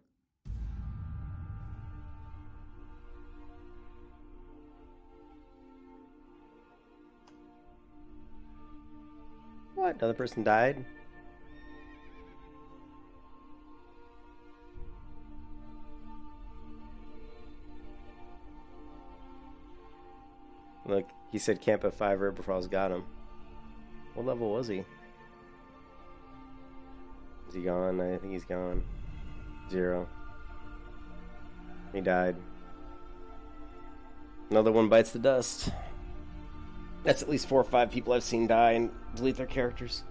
What? Another person died? Look, he said camp at 5 right before I got him. What level was he? Is he gone? I think he's gone. 0. He died. Another one bites the dust. That's at least 4 or 5 people I've seen die and delete their characters.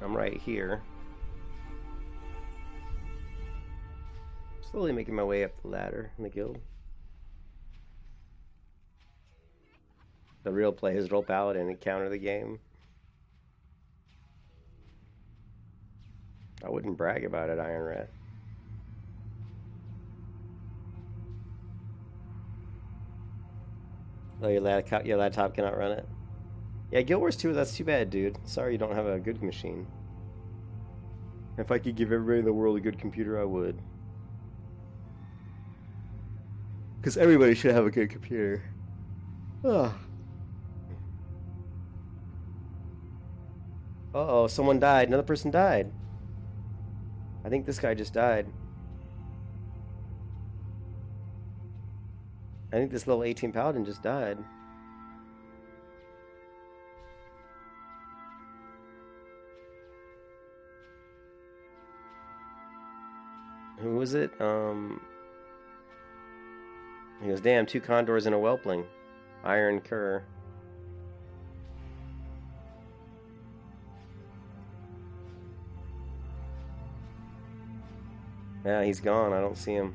I'm right here. Slowly making my way up the ladder in the guild. The real play is roll Paladin and counter the game. I wouldn't brag about it, Iron Rat. Oh, your laptop cannot run it. Yeah, Guild Wars 2, that's too bad, dude. Sorry you don't have a good machine. If I could give everybody in the world a good computer, I would. Because everybody should have a good computer. Ugh. Uh-oh, someone died. Another person died. I think this guy just died. I think this level 18 Paladin just died. Who was it? He goes, damn, 2 condors and a whelpling. Iron Cur. Yeah, he's gone. I don't see him.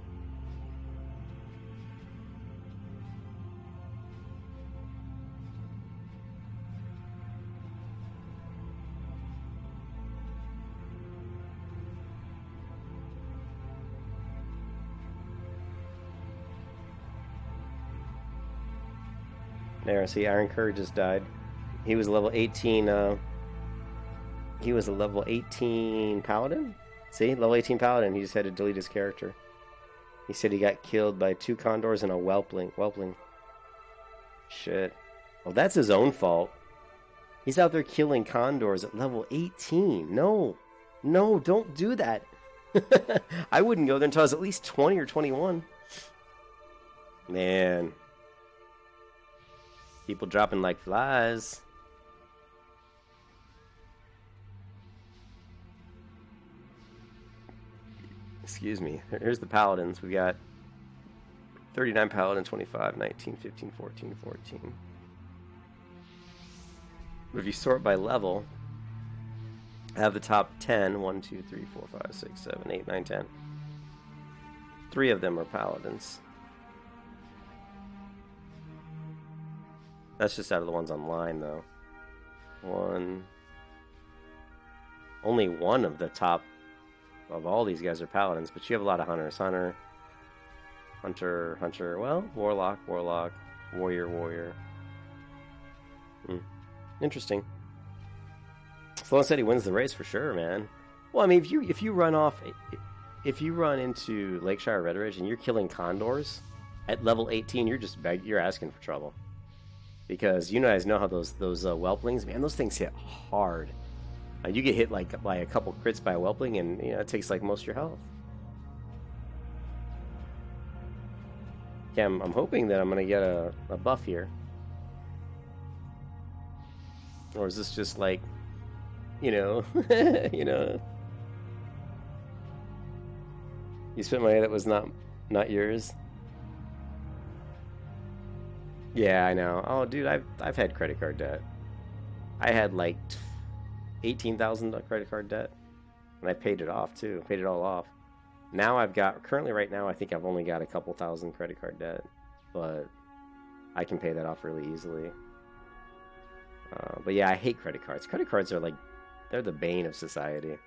There, see, Iron Cur just died. He was level 18, he was a level 18 Paladin? See, level 18 Paladin, he just had to delete his character. He said he got killed by 2 condors and a whelpling. Shit. Well, that's his own fault. He's out there killing condors at level 18. No. No, don't do that. I wouldn't go there until I was at least 20 or 21. Man. People dropping like flies. Excuse me. Here's the paladins. We got 39 paladin, 25, 19, 15, 14, 14. But if you sort by level, I have the top 10. 1, 2, 3, 4, 5, 6, 7, 8, 9, 10. 3 of them are paladins. That's just out of the ones online, though. Only one of the top of all these guys are paladins, but you have a lot of hunters. Hunter, well, warlock, warrior. Interesting. Sloan said he wins the race for sure, man. Well, I mean, if you run into Lakeshire Red Ridge and you're killing condors at level 18, you're asking for trouble. Because you guys know how those whelplings, man, those things hit hard. You get hit like by a couple crits by a whelpling, and it takes like most of your health. Yeah, I'm hoping that I'm gonna get a buff here. Or is this just like, you spent money that was not yours? Yeah, I know. Oh, dude, I've had credit card debt. I had like 18,000 credit card debt, and I paid it off too. Paid it all off. Now currently right now I think I've only got a couple thousand credit card debt, but I can pay that off really easily. But yeah, I hate credit cards. Credit cards are they're the bane of society.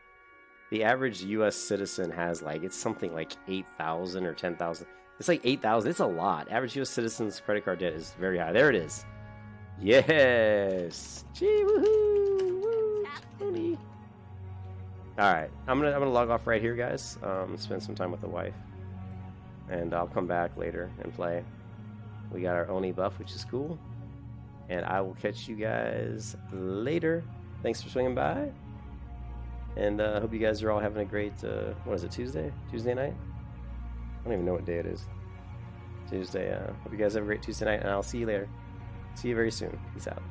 The average U.S. citizen has it's something like 8,000 or 10,000. It's like 8,000. It's a lot. Average U.S. citizen's credit card debt is very high. There it is. Yes. Gee, woohoo! Woo, Tony. All right, I'm gonna log off right here, guys. Spend some time with the wife, and I'll come back later and play. We got our Oni buff, which is cool, and I will catch you guys later. Thanks for swinging by, and hope you guys are all having a great. What is it? Tuesday night? I don't even know what day it is. Tuesday. Hope you guys have a great Tuesday night, and I'll see you later. See you very soon. Peace out.